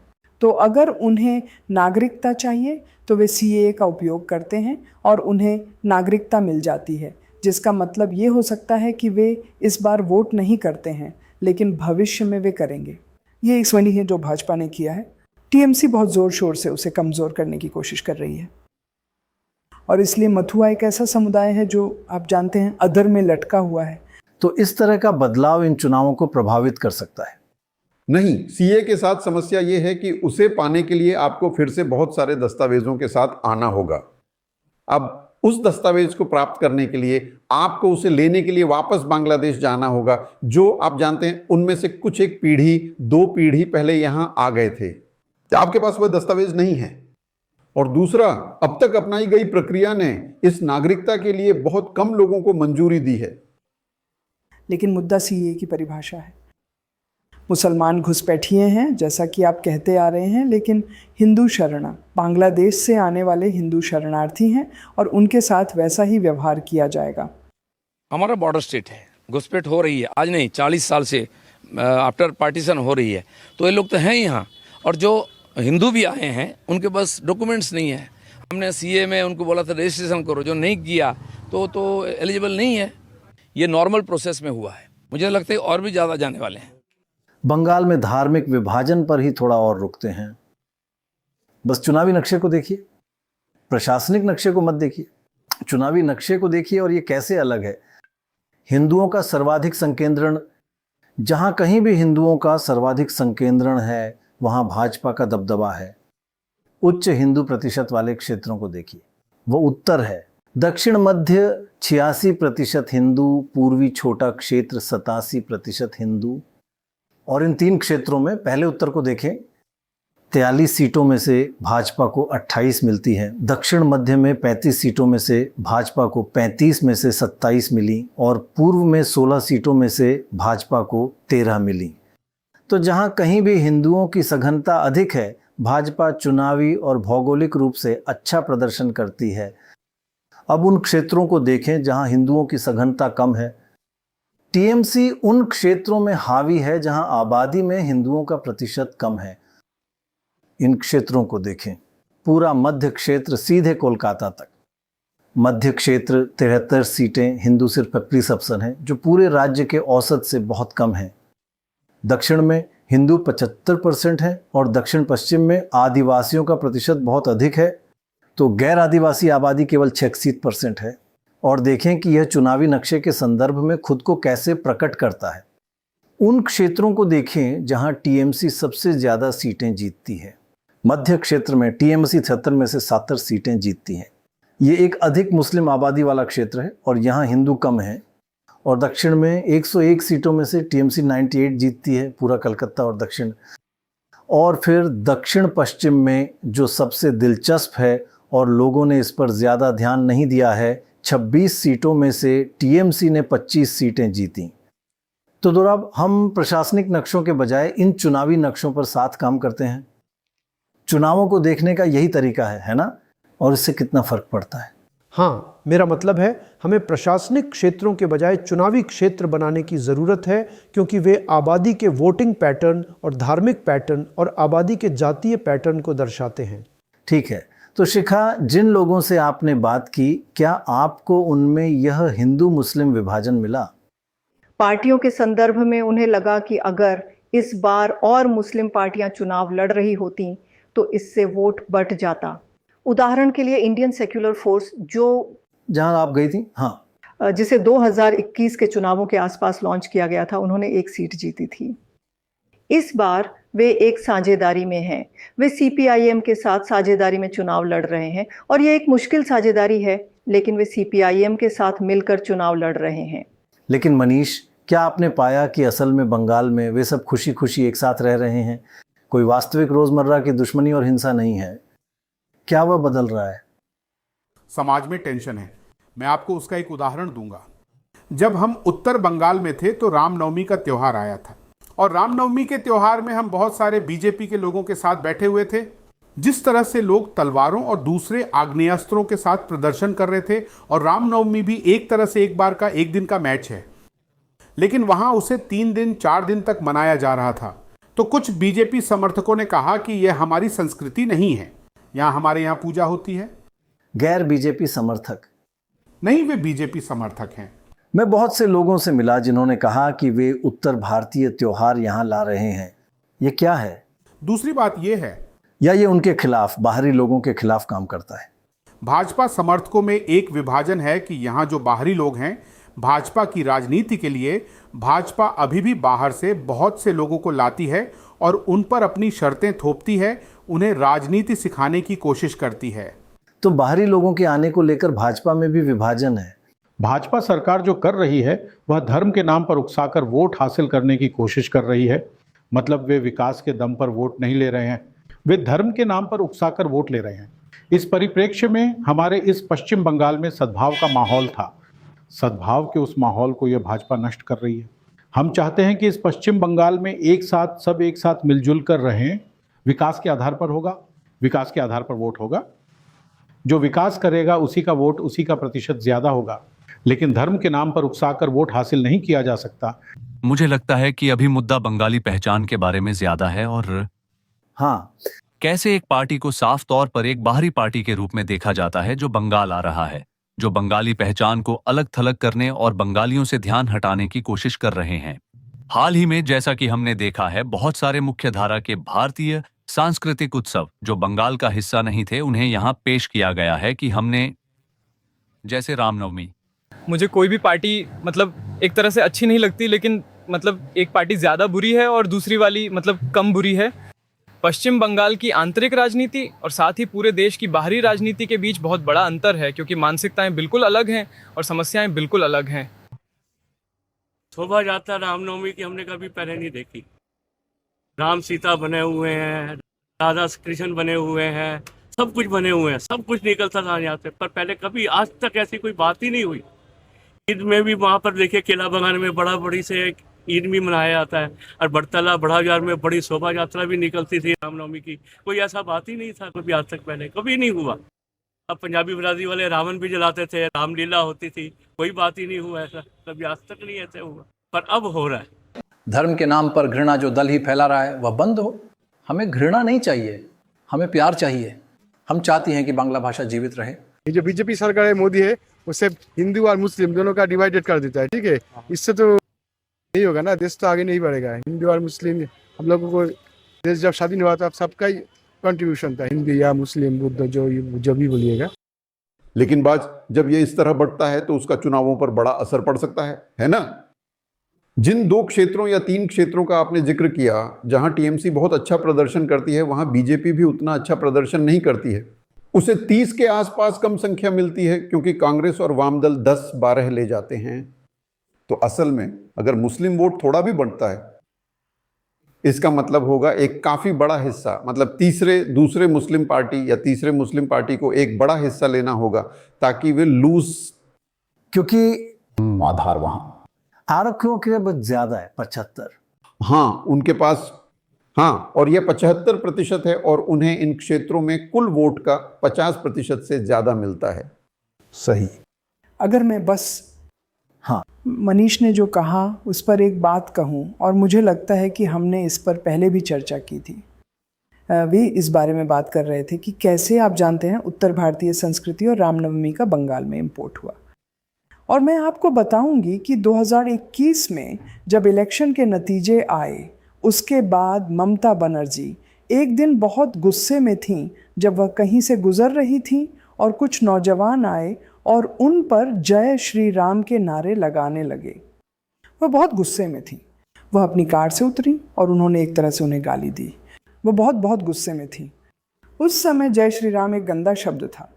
तो अगर उन्हें नागरिकता चाहिए तो वे सीएए का उपयोग करते हैं और उन्हें नागरिकता मिल जाती है, जिसका मतलब ये हो सकता है कि वे इस बार वोट नहीं करते हैं, लेकिन भविष्य में वे करेंगे। ये एक वही है जो भाजपा ने किया है। टीएमसी बहुत ज़ोर शोर से उसे कमज़ोर करने की कोशिश कर रही है और इसलिए मथुआ एक ऐसा समुदाय है जो आप जानते हैं अधर में लटका हुआ है। तो इस तरह का बदलाव इन चुनावों को प्रभावित कर सकता है? नहीं, सीए के साथ समस्या ये है कि उसे पाने के लिए आपको फिर से बहुत सारे दस्तावेजों के साथ आना होगा। अब उस दस्तावेज को प्राप्त करने के लिए आपको उसे लेने के लिए वापस बांग्लादेश जाना होगा, जो आप जानते हैं उनमें से कुछ एक पीढ़ी 2 पीढ़ी पहले यहाँ आ गए थे। आपके पास वह दस्तावेज नहीं है। और दूसरा, अब तक अपनाई गई प्रक्रिया ने इस नागरिकता के लिए बहुत कम लोगों को मंजूरी दी है। लेकिन मुद्दा सीए की परिभाषा है। मुसलमान घुसपैठिए हैं जैसा कि आप कहते आ रहे हैं, लेकिन हिंदू शरणा बांग्लादेश से आने वाले हिंदू शरणार्थी हैं और उनके साथ वैसा ही व्यवहार किया जाएगा। हमारा बॉर्डर स्टेट है, घुसपैठ हो रही है, आज नहीं 40 साल से आफ्टर पार्टीशन हो रही है। तो ये लोग तो हैं यहाँ, और जो हिंदू भी आए हैं उनके पास डॉक्यूमेंट्स नहीं है। हमने सीए में उनको बोला था रजिस्ट्रेशन करो, जो नहीं किया तो एलिजिबल नहीं है। ये नॉर्मल प्रोसेस में हुआ है। मुझे लगता है और भी ज़्यादा जाने वाले हैं। बंगाल में धार्मिक विभाजन पर ही थोड़ा और रुकते हैं। बस चुनावी नक्शे को देखिए, प्रशासनिक नक्शे को मत देखिए, चुनावी नक्शे को देखिए और ये कैसे अलग है। हिंदुओं का सर्वाधिक संकेंद्रण, जहां कहीं भी हिंदुओं का सर्वाधिक संकेंद्रण है वहां भाजपा का दबदबा है। उच्च हिंदू प्रतिशत वाले क्षेत्रों को देखिए, वो उत्तर है। दक्षिण मध्य 86% हिंदू, पूर्वी छोटा क्षेत्र 87% हिंदू। और इन 3 क्षेत्रों में पहले उत्तर को देखें, 43 सीटों में से भाजपा को 28 मिलती हैं। दक्षिण मध्य में 35 सीटों में से भाजपा को 35 में से 27 मिली और पूर्व में 16 सीटों में से भाजपा को 13 मिली। तो जहां कहीं भी हिंदुओं की सघनता अधिक है, भाजपा चुनावी और भौगोलिक रूप से अच्छा प्रदर्शन करती है। अब उन क्षेत्रों को देखें जहां हिंदुओं की सघनता कम है। टीएमसी उन क्षेत्रों में हावी है जहां आबादी में हिंदुओं का प्रतिशत कम है। इन क्षेत्रों को देखें, पूरा मध्य क्षेत्र सीधे कोलकाता तक। मध्य क्षेत्र 73 सीटें, हिंदू सिर्फ 50% हैं, जो पूरे राज्य के औसत से बहुत कम है। दक्षिण में हिंदू 75% हैं और दक्षिण पश्चिम में आदिवासियों का प्रतिशत बहुत अधिक है, तो गैर आदिवासी आबादी केवल 86% है। और देखें कि यह चुनावी नक्शे के संदर्भ में खुद को कैसे प्रकट करता है। उन क्षेत्रों को देखें जहां टीएमसी सबसे ज़्यादा सीटें जीतती है। मध्य क्षेत्र में टीएमसी 76 में से 70 सीटें जीतती हैं। ये एक अधिक मुस्लिम आबादी वाला क्षेत्र है और यहाँ हिंदू कम हैं। और दक्षिण में 101 सीटों में से टीएमसी 98 जीतती है, पूरा कलकत्ता और दक्षिण। और फिर दक्षिण पश्चिम में जो सबसे दिलचस्प है और लोगों ने इस पर ज़्यादा ध्यान नहीं दिया है, 26 सीटों में से टीएमसी ने 25 सीटें जीती। तो दोराब, हम प्रशासनिक नक्शों के बजाय इन चुनावी नक्शों पर साथ काम करते हैं। चुनावों को देखने का यही तरीका है ना? और इससे कितना फर्क पड़ता है? हाँ, मेरा मतलब है हमें प्रशासनिक क्षेत्रों के बजाय चुनावी क्षेत्र बनाने की ज़रूरत है, क्योंकि वे आबादी के वोटिंग पैटर्न और धार्मिक पैटर्न और आबादी के जातीय पैटर्न को दर्शाते हैं। ठीक है, तो शिखा, जिन लोगों से आपने बात की, क्या आपको उनमें यह हिंदू मुस्लिम विभाजन मिला? पार्टियों के संदर्भ में उन्हें लगा कि अगर इस बार और मुस्लिम पार्टियां चुनाव लड़ रही होती तो इससे वोट बढ़ जाता। उदाहरण के लिए इंडियन सेक्युलर फोर्स, जो जहां आप गई थी, हाँ, जिसे 2021 के चुनावों के आसपास लॉन्च किया गया था, उन्होंने एक सीट जीती थी। इस बार वे एक साझेदारी में हैं। वे सीपीआईएम के साथ साझेदारी में चुनाव लड़ रहे हैं और ये एक मुश्किल साझेदारी है, लेकिन वे सीपीआईएम के साथ मिलकर चुनाव लड़ रहे हैं। लेकिन मनीष, क्या आपने पाया कि असल में बंगाल में वे सब खुशी खुशी एक साथ रह रहे हैं? कोई वास्तविक रोजमर्रा की दुश्मनी और हिंसा नहीं है। क्या वह बदल रहा है? समाज में टेंशन है। मैं आपको उसका एक उदाहरण दूंगा। जब हम उत्तर बंगाल में थे तो रामनवमी का त्यौहार आया था और रामनवमी के त्यौहार में हम बहुत सारे बीजेपी के लोगों के साथ बैठे हुए थे। जिस तरह से लोग तलवारों और दूसरे आग्नेयास्त्रों के साथ प्रदर्शन कर रहे थे, और रामनवमी भी एक तरह से एक दिन का मैच है, लेकिन वहां उसे 3 दिन 4 दिन तक मनाया जा रहा था। तो कुछ बीजेपी समर्थकों ने कहा कि यह हमारी संस्कृति नहीं है, हमारे यहाँ पूजा होती है। गैर बीजेपी समर्थक नहीं, वे बीजेपी समर्थक हैं। मैं बहुत से लोगों से मिला जिन्होंने कहा कि वे उत्तर भारतीय त्योहार यहाँ ला रहे हैं। ये क्या है? दूसरी बात यह है, या ये उनके खिलाफ, बाहरी लोगों के खिलाफ काम करता है? भाजपा समर्थकों में एक विभाजन है कि यहाँ जो बाहरी लोग हैं, भाजपा की राजनीति के लिए भाजपा अभी भी बाहर से बहुत से लोगों को लाती है और उन पर अपनी शर्तें थोपती है, उन्हें राजनीति सिखाने की कोशिश करती है। तो बाहरी लोगों के आने को लेकर भाजपा में भी विभाजन है। भाजपा सरकार जो कर रही है वह धर्म के नाम पर उकसाकर वोट हासिल करने की कोशिश कर रही है। मतलब वे विकास के दम पर वोट नहीं ले रहे हैं, वे धर्म के नाम पर उकसाकर वोट ले रहे हैं। इस परिप्रेक्ष्य में हमारे इस पश्चिम बंगाल में सद्भाव का माहौल था। सद्भाव के उस माहौल को यह भाजपा नष्ट कर रही है। हम चाहते हैं कि इस पश्चिम बंगाल में एक साथ मिलजुल कर रहें। विकास के आधार पर होगा, विकास के आधार पर वोट होगा। जो विकास करेगा उसी का वोट, उसी का प्रतिशत ज्यादा होगा, लेकिन धर्म के नाम पर उकसाकर वोट हासिल नहीं किया जा सकता। मुझे लगता है कि अभी मुद्दा बंगाली पहचान के बारे में ज्यादा है और कैसे एक पार्टी को साफ तौर पर एक बाहरी पार्टी के रूप में देखा जाता है जो बंगाल आ रहा है, जो बंगाली पहचान को अलग थलग करने और बंगालियों से ध्यान हटाने की कोशिश कर रहे हैं। हाल ही में जैसा कि हमने देखा है, बहुत सारे मुख्य धारा के भारतीय सांस्कृतिक उत्सव जो बंगाल का हिस्सा नहीं थे, उन्हें यहाँ पेश किया गया है कि हमने, जैसे रामनवमी। मुझे कोई भी पार्टी मतलब एक तरह से अच्छी नहीं लगती, लेकिन मतलब एक पार्टी ज़्यादा बुरी है और दूसरी वाली मतलब कम बुरी है। पश्चिम बंगाल की आंतरिक राजनीति और साथ ही पूरे देश की बाहरी राजनीति के बीच बहुत बड़ा अंतर है, क्योंकि मानसिकताएं बिल्कुल अलग हैं और समस्याएं बिल्कुल अलग हैं। शोभा यात्रा रामनवमी की हमने कभी पहले नहीं देखी। राम सीता बने हुए हैं, राधा कृष्ण बने हुए हैं, सब कुछ बने हुए हैं, सब कुछ निकलता था यहाँ से, पर पहले कभी आज तक ऐसी कोई बात ही नहीं हुई। ईद में भी वहाँ पर देखिए किला बगान में बड़ा बड़ी से ईद भी मनाया जाता है और बड़तला बड़ा बाजार में बड़ी शोभा यात्रा भी निकलती थी रामनवमी की। कोई ऐसा बात ही नहीं था कभी आज तक, पहले कभी नहीं हुआ। अब पंजाबी बिरादरी वाले रावण भी जलाते थे, रामलीला होती थी, कोई बात ही नहीं हुआ ऐसा, कभी आज तक नहीं ऐसा हुआ, पर अब हो रहा है। धर्म के नाम पर घृणा जो दल ही फैला रहा है वह बंद हो। हमें घृणा नहीं चाहिए, हमें प्यार चाहिए। हम चाहते हैं कि बांग्ला भाषा जीवित रहे। ये जो बीजेपी सरकार है, मोदी है, वो सिर्फ हिंदू और मुस्लिम दोनों का डिवाइडेड कर देता है। ठीक है, इससे तो नहीं होगा ना, देश तो आगे नहीं बढ़ेगा। हिंदू और मुस्लिम, हम लोगों को देश जब स्वाधीन हुआ था सबका ही कंट्रीब्यूशन था, हिंदू या मुस्लिम बुद्ध जो भी बोलिएगा। लेकिन बात जब ये इस तरह बढ़ता है तो उसका चुनावों पर बड़ा असर पड़ सकता है ना। जिन 2 क्षेत्रों या 3 क्षेत्रों का आपने जिक्र किया जहां टीएमसी बहुत अच्छा प्रदर्शन करती है, वहां बीजेपी भी उतना अच्छा प्रदर्शन नहीं करती है। उसे 30 के आसपास कम संख्या मिलती है, क्योंकि कांग्रेस और वाम दल 10-12 ले जाते हैं। तो असल में अगर मुस्लिम वोट थोड़ा भी बढ़ता है, इसका मतलब होगा एक काफी बड़ा हिस्सा, मतलब दूसरे मुस्लिम पार्टी या तीसरे मुस्लिम पार्टी को एक बड़ा हिस्सा लेना होगा ताकि वे लूज, क्योंकि आधार वहां आरक्षकों के बहुत ज्यादा है, 75। हाँ, उनके पास, हाँ, और यह 75% है और उन्हें इन क्षेत्रों में कुल वोट का 50% से ज्यादा मिलता है। सही। अगर मैं बस मनीष ने जो कहा उस पर एक बात कहूँ, और मुझे लगता है कि हमने इस पर पहले भी चर्चा की थी। वे इस बारे में बात कर रहे थे कि कैसे, आप जानते हैं, उत्तर भारतीय संस्कृति और रामनवमी का बंगाल में इम्पोर्ट हुआ। और मैं आपको बताऊंगी कि 2021 में जब इलेक्शन के नतीजे आए, उसके बाद ममता बनर्जी एक दिन बहुत गुस्से में थीं जब वह कहीं से गुजर रही थीं और कुछ नौजवान आए और उन पर जय श्री राम के नारे लगाने लगे। वह बहुत गुस्से में थी। वह अपनी कार से उतरी और उन्होंने एक तरह से उन्हें गाली दी। वह बहुत बहुत गुस्से में थी। उस समय जय श्री राम एक गंदा शब्द था।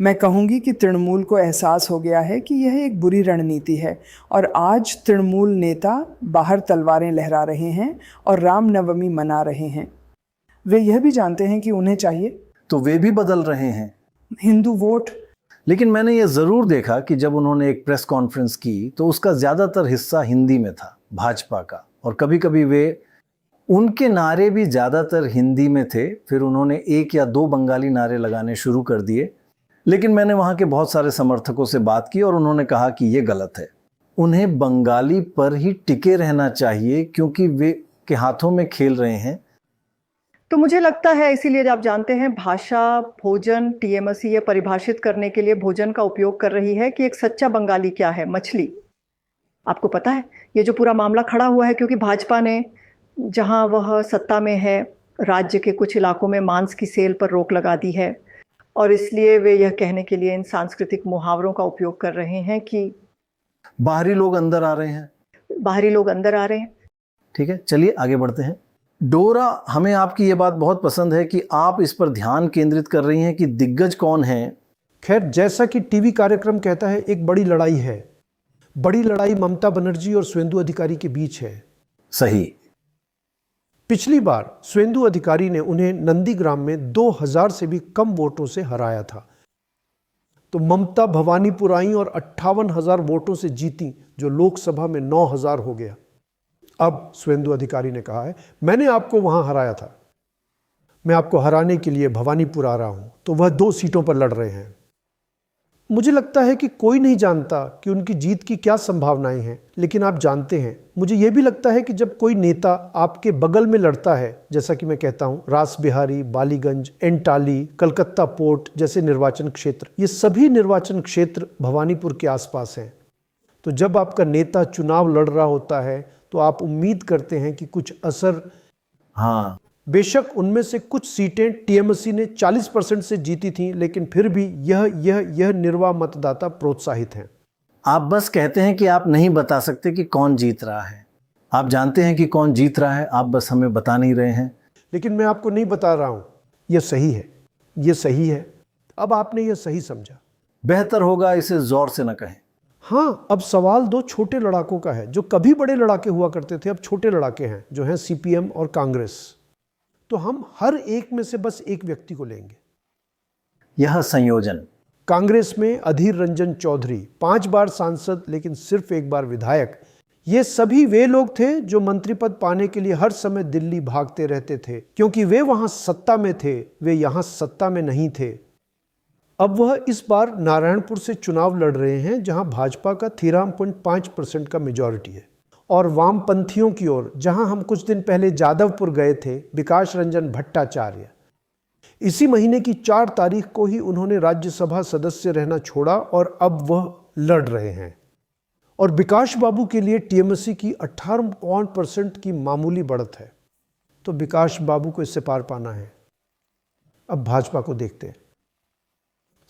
मैं कहूँगी कि तृणमूल को एहसास हो गया है कि यह एक बुरी रणनीति है और आज तृणमूल नेता बाहर तलवारें लहरा रहे हैं और रामनवमी मना रहे हैं। वे यह भी जानते हैं कि उन्हें चाहिए तो वे भी बदल रहे हैं हिंदू वोट। लेकिन मैंने ये ज़रूर देखा कि जब उन्होंने एक प्रेस कॉन्फ्रेंस की तो उसका ज़्यादातर हिस्सा हिंदी में था, भाजपा का, और कभी कभी उनके नारे भी ज़्यादातर हिंदी में थे। फिर उन्होंने 1 या 2 बंगाली नारे लगाने शुरू कर दिए। लेकिन मैंने वहाँ के बहुत सारे समर्थकों से बात की और उन्होंने कहा कि ये गलत है। उन्हें बंगाली पर ही टिके रहना चाहिए क्योंकि वे के हाथों में खेल रहे हैं। तो मुझे लगता है इसीलिए आप जानते हैं भाषा, भोजन, टीएमसी ये परिभाषित करने के लिए भोजन का उपयोग कर रही है कि एक सच्चा बंगाली क्या है, मछली। आपको पता है ये जो पूरा मामला खड़ा हुआ है क्योंकि भाजपा ने जहां वह सत्ता में है राज्य के कुछ इलाकों में मांस की सेल पर रोक लगा दी है और इसलिए वे यह कहने के लिए इन सांस्कृतिक मुहावरों का उपयोग कर रहे हैं कि बाहरी लोग अंदर आ रहे हैं। बाहरी लोग अंदर आ रहे हैं। ठीक है, चलिए आगे बढ़ते हैं। डोरा, हमें आपकी ये बात बहुत पसंद है कि आप इस पर ध्यान केंद्रित कर रही हैं कि दिग्गज कौन हैं। खैर, जैसा कि टीवी कार्यक्रम कहता है, एक बड़ी लड़ाई है। बड़ी लड़ाई ममता बनर्जी और सुवेंदु अधिकारी के बीच है। सही। पिछली बार सुवेंदु अधिकारी ने उन्हें नंदीग्राम में 2000 से भी कम वोटों से हराया था। तो ममता भवानीपुर आई और 58,000 वोटों से जीती, जो लोकसभा में 9,000 हो गया। अब सुवेंदु अधिकारी ने कहा है, मैंने आपको वहां हराया था, मैं आपको हराने के लिए भवानीपुर आ रहा हूं। तो वह 2 सीटों पर लड़ रहे हैं। मुझे लगता है कि कोई नहीं जानता कि उनकी जीत की क्या संभावनाएं हैं, लेकिन आप जानते हैं, मुझे यह भी लगता है कि जब कोई नेता आपके बगल में लड़ता है, जैसा कि मैं कहता हूं रास बिहारी, बालीगंज, एंटाली, कलकत्ता पोर्ट जैसे निर्वाचन क्षेत्र, ये सभी निर्वाचन क्षेत्र भवानीपुर के आसपास हैं। तो जब आपका नेता चुनाव लड़ रहा होता है तो आप उम्मीद करते हैं कि कुछ असर। हाँ, बेशक उनमें से कुछ सीटें टीएमसी ने 40% से जीती थीं, लेकिन फिर भी यह निर्वाह मतदाता प्रोत्साहित हैं। आप बस कहते हैं कि आप नहीं बता सकते कि कौन जीत रहा है। आप जानते हैं कि कौन जीत रहा है, आप बस हमें बता नहीं रहे हैं। लेकिन मैं आपको नहीं बता रहा हूं, यह सही है, यह सही है। अब आपने यह सही समझा। बेहतर होगा इसे जोर से न कहें। हाँ, अब सवाल 2 छोटे लड़ाकों का है। जो कभी बड़े लड़ाके हुआ करते थे, अब छोटे लड़ाके हैं, जो हैं सीपीएम और कांग्रेस। तो हम हर एक में से बस एक व्यक्ति को लेंगे। यह संयोजन। कांग्रेस में अधीर रंजन चौधरी, 5 बार सांसद लेकिन सिर्फ 1 बार विधायक। ये सभी वे लोग थे जो मंत्री पद पाने के लिए हर समय दिल्ली भागते रहते थे, क्योंकि वे वहां सत्ता में थे, वे यहां सत्ता में नहीं थे। अब वह इस बार नारायणपुर से चुनाव लड़ रहे हैं, जहां भाजपा का 13.5% का मेजॉरिटी है। और वामपंथियों की ओर, जहां हम कुछ दिन पहले जादवपुर गए थे, विकास रंजन भट्टाचार्य, इसी महीने की 4 तारीख को ही उन्होंने राज्यसभा सदस्य रहना छोड़ा और अब वह लड़ रहे हैं। और विकास बाबू के लिए टीएमसी की 18% की मामूली बढ़त है। तो विकास बाबू को इससे पार पाना है। अब भाजपा को देखते हैं।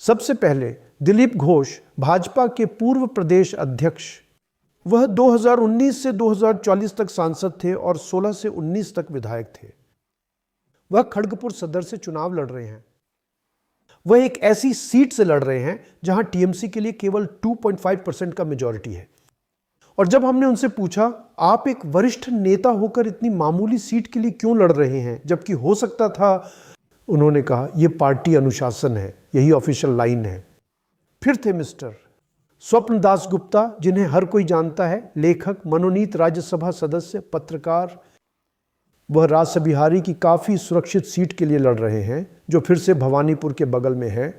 सबसे पहले दिलीप घोष, भाजपा के पूर्व प्रदेश अध्यक्ष। वह 2019 से 2040 तक सांसद थे और 16 से 19 तक विधायक थे। वह खड़गपुर सदर से चुनाव लड़ रहे हैं। वह एक ऐसी सीट से लड़ रहे हैं जहां टीएमसी के लिए केवल 2.5% का मेजॉरिटी है। और जब हमने उनसे पूछा, आप एक वरिष्ठ नेता होकर इतनी मामूली सीट के लिए क्यों लड़ रहे हैं, जबकि हो सकता था, उन्होंने कहा, यह पार्टी अनुशासन है, यही ऑफिशियल लाइन है। फिर थे मिस्टर स्वप्न दास गुप्ता, जिन्हें हर कोई जानता है, लेखक, मनोनीत राज्यसभा सदस्य, पत्रकार। वह रास बिहारी की काफी सुरक्षित सीट के लिए लड़ रहे हैं, जो फिर से भवानीपुर के बगल में है।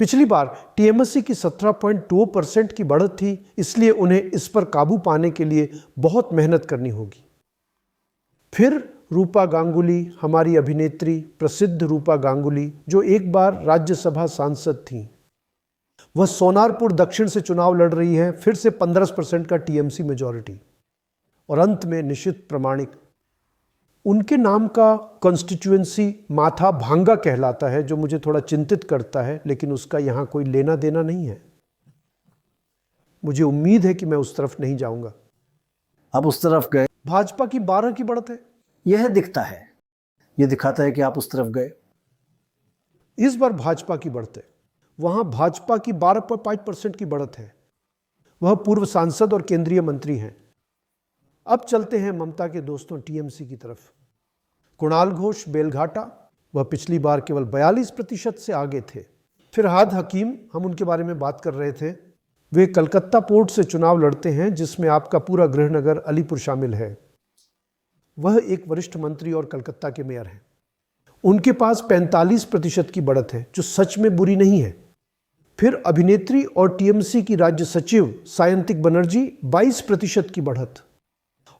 पिछली बार टीएमसी की 17.2% की बढ़त थी, इसलिए उन्हें इस पर काबू पाने के लिए बहुत मेहनत करनी होगी। फिर रूपा गांगुली, हमारी अभिनेत्री, प्रसिद्ध रूपा गांगुली, जो एक बार राज्यसभा सांसद थीं। वह सोनारपुर दक्षिण से चुनाव लड़ रही है, फिर से 15% का टीएमसी मेजॉरिटी। और अंत में निशित प्रामाणिक, उनके नाम का कॉन्स्टिट्यूएंसी माथा भांगा कहलाता है, जो मुझे थोड़ा चिंतित करता है, लेकिन उसका यहाँ कोई लेना देना नहीं है। मुझे उम्मीद है कि मैं उस तरफ नहीं जाऊंगा। आप उस तरफ गए, भाजपा की 12 की बढ़त है, यह दिखता है, यह दिखाता है कि आप उस तरफ गए। इस बार भाजपा की बढ़त है, वहां भाजपा की 12.5% की बढ़त है। वह पूर्व सांसद और केंद्रीय मंत्री हैं। अब चलते हैं ममता के दोस्तों टीएमसी की तरफ। कुणाल घोष बेलघाटा, वह पिछली बार केवल 42% से आगे थे। फिरहाद हकीम, हम उनके बारे में बात कर रहे थे, वे कलकत्ता पोर्ट से चुनाव लड़ते हैं, जिसमें आपका पूरा गृहनगर अलीपुर शामिल है। वह एक वरिष्ठ मंत्री और कलकत्ता के मेयर हैं। उनके पास 45% की बढ़त है, जो सच में बुरी नहीं है। फिर अभिनेत्री और टीएमसी की राज्य सचिव सायंतिक बनर्जी 22% की बढ़त।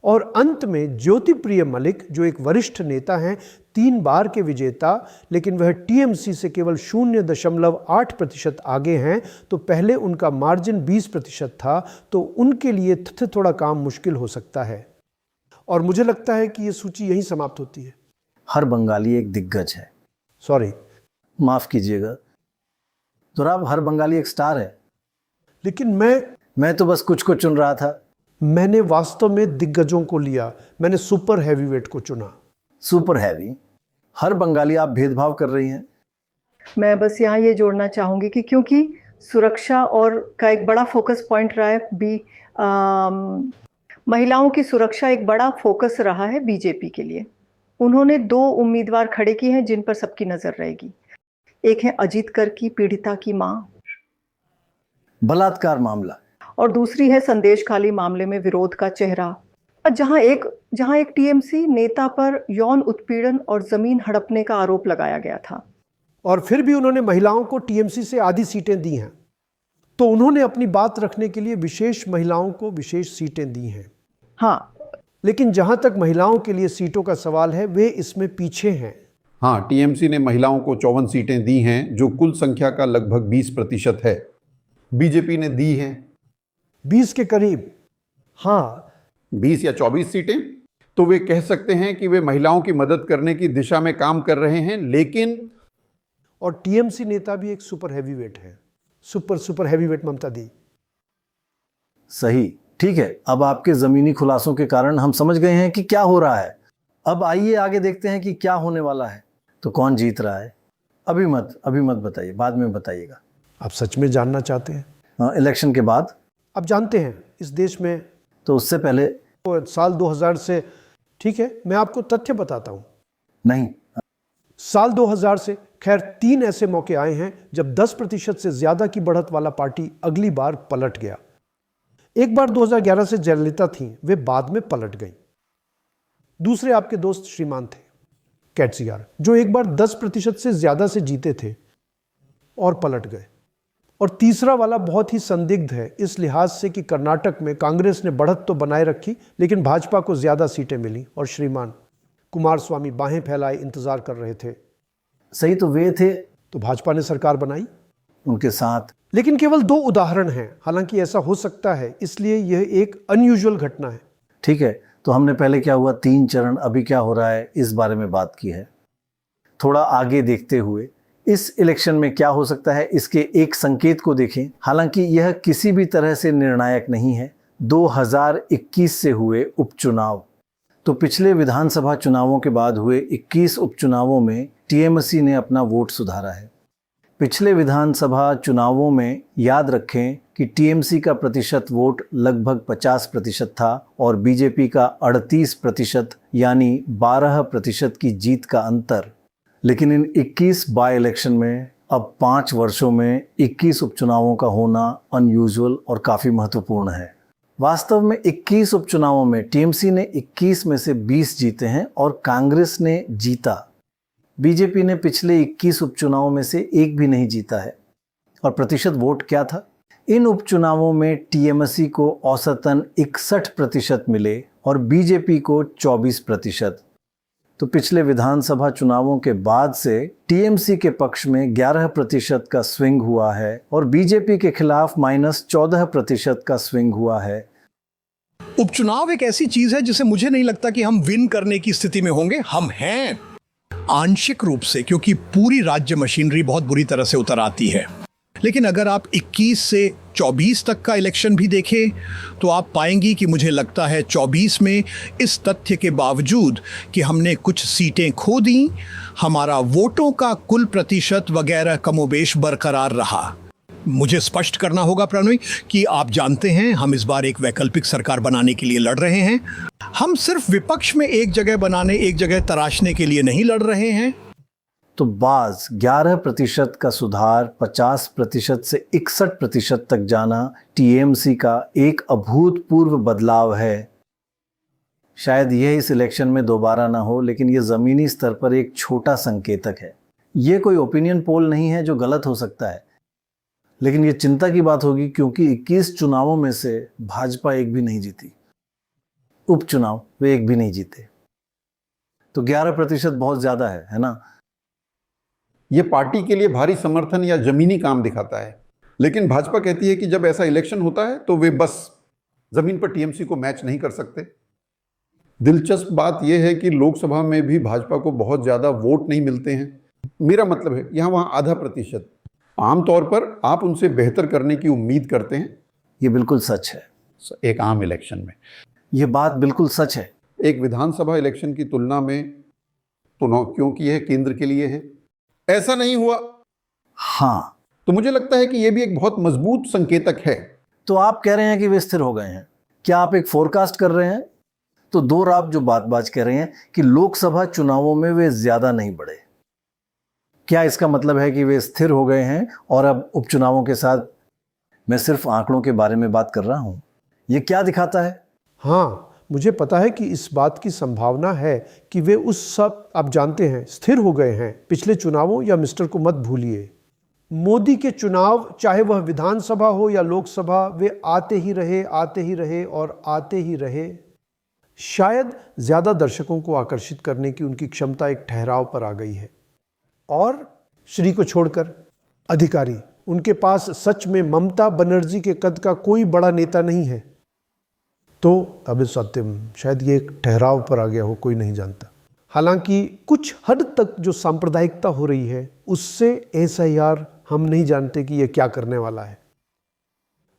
और अंत में ज्योति प्रिय मलिक, जो एक वरिष्ठ नेता हैं, 3 बार के विजेता, लेकिन वह टीएमसी से केवल 0.8% आगे हैं। तो पहले उनका मार्जिन 20% था, तो उनके लिए थोड़ा काम मुश्किल हो सकता है। और मुझे लगता है कि ये सूची यहीं समाप्त होती है। हर बंगाली एक दिग्गज है। सॉरी, माफ कीजिएगा, तो हर बंगाली एक स्टार है। लेकिन मैं तो बस कुछ को चुन रहा था। मैंने वास्तव में दिग्गजों को लिया, मैंने सुपर हैवीवेट को चुना। सुपर हैवी, हर बंगाली आप भेदभाव कर रही हैं। मैं बस यहाँ ये जोड़ना चाहूँगी कि क्योंकि सुरक्षा और का एक बड़ा फोकस पॉइंट रहा है, महिलाओं की सुरक्षा एक बड़ा फोकस रहा है बीजेपी के लिए। उन्होंने 2 उम्मीदवार खड़े किए हैं जिन पर सबकी नजर रहेगी। एक है अजीत कर की पीड़िता की मां, बलात्कार मामला, और दूसरी है संदेश खाली मामले में विरोध का चेहरा, जहां एक टीएमसी नेता पर यौन उत्पीड़न और जमीन हड़पने का आरोप लगाया गया था। और फिर भी उन्होंने महिलाओं को टीएमसी से आधी सीटें दी हैं। तो उन्होंने अपनी बात रखने के लिए विशेष महिलाओं को विशेष सीटें दी हैं। हाँ, लेकिन जहां तक महिलाओं के लिए सीटों का सवाल है, वे इसमें पीछे हैं। हाँ, टीएमसी ने महिलाओं को 54 सीटें दी हैं, जो कुल संख्या का लगभग 20% है। बीजेपी ने दी हैं 20 के करीब। हाँ, 20 या 24 सीटें। तो वे कह सकते हैं कि वे महिलाओं की मदद करने की दिशा में काम कर रहे हैं, लेकिन और टीएमसी नेता भी एक सुपर हैवीवेट है। सुपर हैवीवेट ममता दी। सही, ठीक है। अब आपके जमीनी खुलासों के कारण हम समझ गए हैं कि क्या हो रहा है। अब आइए आगे देखते हैं कि क्या होने वाला है। तो कौन जीत रहा है? अभी मत बताइए, बाद में बताइएगा। आप सच में जानना चाहते हैं? हाँ, इलेक्शन के बाद। अब जानते हैं इस देश में, तो उससे पहले साल 2000 से, ठीक है, मैं आपको तथ्य बताता हूं। नहीं, साल 2000 से खैर 3 ऐसे मौके आए हैं जब 10% से ज्यादा की बढ़त वाला पार्टी अगली बार पलट गया। एक बार 2011 से जयललिता थी, वे बाद में पलट गई। दूसरे आपके दोस्त श्रीमान थे कैटसीआर, जो एक बार 10% से ज्यादा से जीते थे और पलट गए। और तीसरा वाला बहुत ही संदिग्ध है इस लिहाज से कि कर्नाटक में कांग्रेस ने बढ़त तो बनाए रखी, लेकिन भाजपा को ज्यादा सीटें मिली और श्रीमान कुमार स्वामी बाहें फैलाए इंतजार कर रहे थे। सही, तो वे थे, तो भाजपा ने सरकार बनाई उनके साथ। लेकिन केवल 2 उदाहरण हैं, हालांकि ऐसा हो सकता है, इसलिए यह एक अनयूजुअल घटना है। ठीक है, तो हमने पहले क्या हुआ, 3 चरण, अभी क्या हो रहा है, इस बारे में बात की है। थोड़ा आगे देखते हुए इस इलेक्शन में क्या हो सकता है, इसके एक संकेत को देखें। हालांकि यह किसी भी तरह से निर्णायक नहीं है। 2021 से हुए उपचुनाव, तो पिछले विधानसभा चुनावों के बाद हुए 21 उपचुनावों में टीएमसी ने अपना वोट सुधारा है। पिछले विधानसभा चुनावों में याद रखें कि टीएमसी का प्रतिशत वोट लगभग 50% था और बीजेपी का 38%, यानी 12% की जीत का अंतर। लेकिन इन 21 बाय इलेक्शन में अब 5 वर्षों में 21 उपचुनावों का होना अनयूजुअल और काफ़ी महत्वपूर्ण है। वास्तव में 21 उपचुनावों में टीएमसी ने 21 में से 20 जीते हैं और कांग्रेस ने जीता। बीजेपी ने पिछले 21 उपचुनावों में से एक भी नहीं जीता है। और प्रतिशत वोट क्या था? इन उपचुनावों में टीएमसी को औसतन 61% मिले और बीजेपी को 24%। तो पिछले विधानसभा चुनावों के बाद से टीएमसी के पक्ष में 11% का स्विंग हुआ है और बीजेपी के खिलाफ -14% का स्विंग हुआ है। उपचुनाव एक ऐसी चीज है जिसे मुझे नहीं लगता कि हम विन करने की स्थिति में होंगे। हम हैं आंशिक रूप से, क्योंकि पूरी राज्य मशीनरी बहुत बुरी तरह से उतर आती है। लेकिन अगर आप 21 से 24 तक का इलेक्शन भी देखें तो आप पाएंगी कि मुझे लगता है 24 में इस तथ्य के बावजूद कि हमने कुछ सीटें खो दी, हमारा वोटों का कुल प्रतिशत वगैरह कमोबेश बरकरार रहा। मुझे स्पष्ट करना होगा प्रणोय कि आप जानते हैं हम इस बार एक वैकल्पिक सरकार बनाने के लिए लड़ रहे हैं। हम सिर्फ विपक्ष में एक जगह बनाने, एक जगह तराशने के लिए नहीं लड़ रहे हैं। तो बाज 11% का सुधार 50% से 61% तक जाना टीएमसी का एक अभूतपूर्व बदलाव है। शायद यह इस इलेक्शन में दोबारा ना हो, लेकिन यह ज़मीनी स्तर पर एक छोटा संकेतक है। यह कोई ओपिनियन पोल नहीं है जो गलत हो सकता है, लेकिन यह चिंता की बात होगी क्योंकि 21 चुनावों में से भाजपा एक भी नहीं जीती। उपचुनाव वे एक भी नहीं जीते, तो 11% बहुत ज़्यादा है ना। ये पार्टी के लिए भारी समर्थन या जमीनी काम दिखाता है, लेकिन भाजपा कहती है कि जब ऐसा इलेक्शन होता है तो वे बस जमीन पर टीएमसी को मैच नहीं कर सकते। दिलचस्प बात यह है कि लोकसभा में भी भाजपा को बहुत ज़्यादा वोट नहीं मिलते हैं। मेरा मतलब है यहाँ वहाँ आधा प्रतिशत। आमतौर पर आप उनसे बेहतर करने की उम्मीद करते हैं। ये बिल्कुल सच है। एक आम इलेक्शन में ये बात बिल्कुल सच है। एक विधानसभा इलेक्शन की तुलना में तो क्योंकि यह केंद्र के लिए है, ऐसा नहीं हुआ। हाँ, तो मुझे लगता है कि यह भी एक बहुत मजबूत संकेतक है। तो आप कह रहे हैं कि वे स्थिर हो गए हैं। क्या आप एक फोरकास्ट कर रहे हैं? तो दो राब जो बात कह रहे हैं कि लोकसभा चुनावों में वे ज्यादा नहीं बढ़े, क्या इसका मतलब है कि वे स्थिर हो गए हैं और अब उपचुनावों के साथ? मैं सिर्फ आंकड़ों के बारे में बात कर रहा हूं। यह क्या दिखाता है? हाँ, मुझे पता है कि इस बात की संभावना है कि वे उस सब, आप जानते हैं, स्थिर हो गए हैं पिछले चुनावों। या मिस्टर को मत भूलिए, मोदी के चुनाव, चाहे वह विधानसभा हो या लोकसभा, वे आते ही रहे और आते ही रहे। शायद ज्यादा दर्शकों को आकर्षित करने की उनकी क्षमता एक ठहराव पर आ गई है। और श्री को छोड़कर अधिकारी, उनके पास सच में ममता बनर्जी के कद का कोई बड़ा नेता नहीं है। तो अब सत्यम शायद ये एक ठहराव पर आ गया हो, कोई नहीं जानता। हालांकि कुछ हद तक जो सांप्रदायिकता हो रही है उससे एसआईआर, हम नहीं जानते कि ये क्या करने वाला है।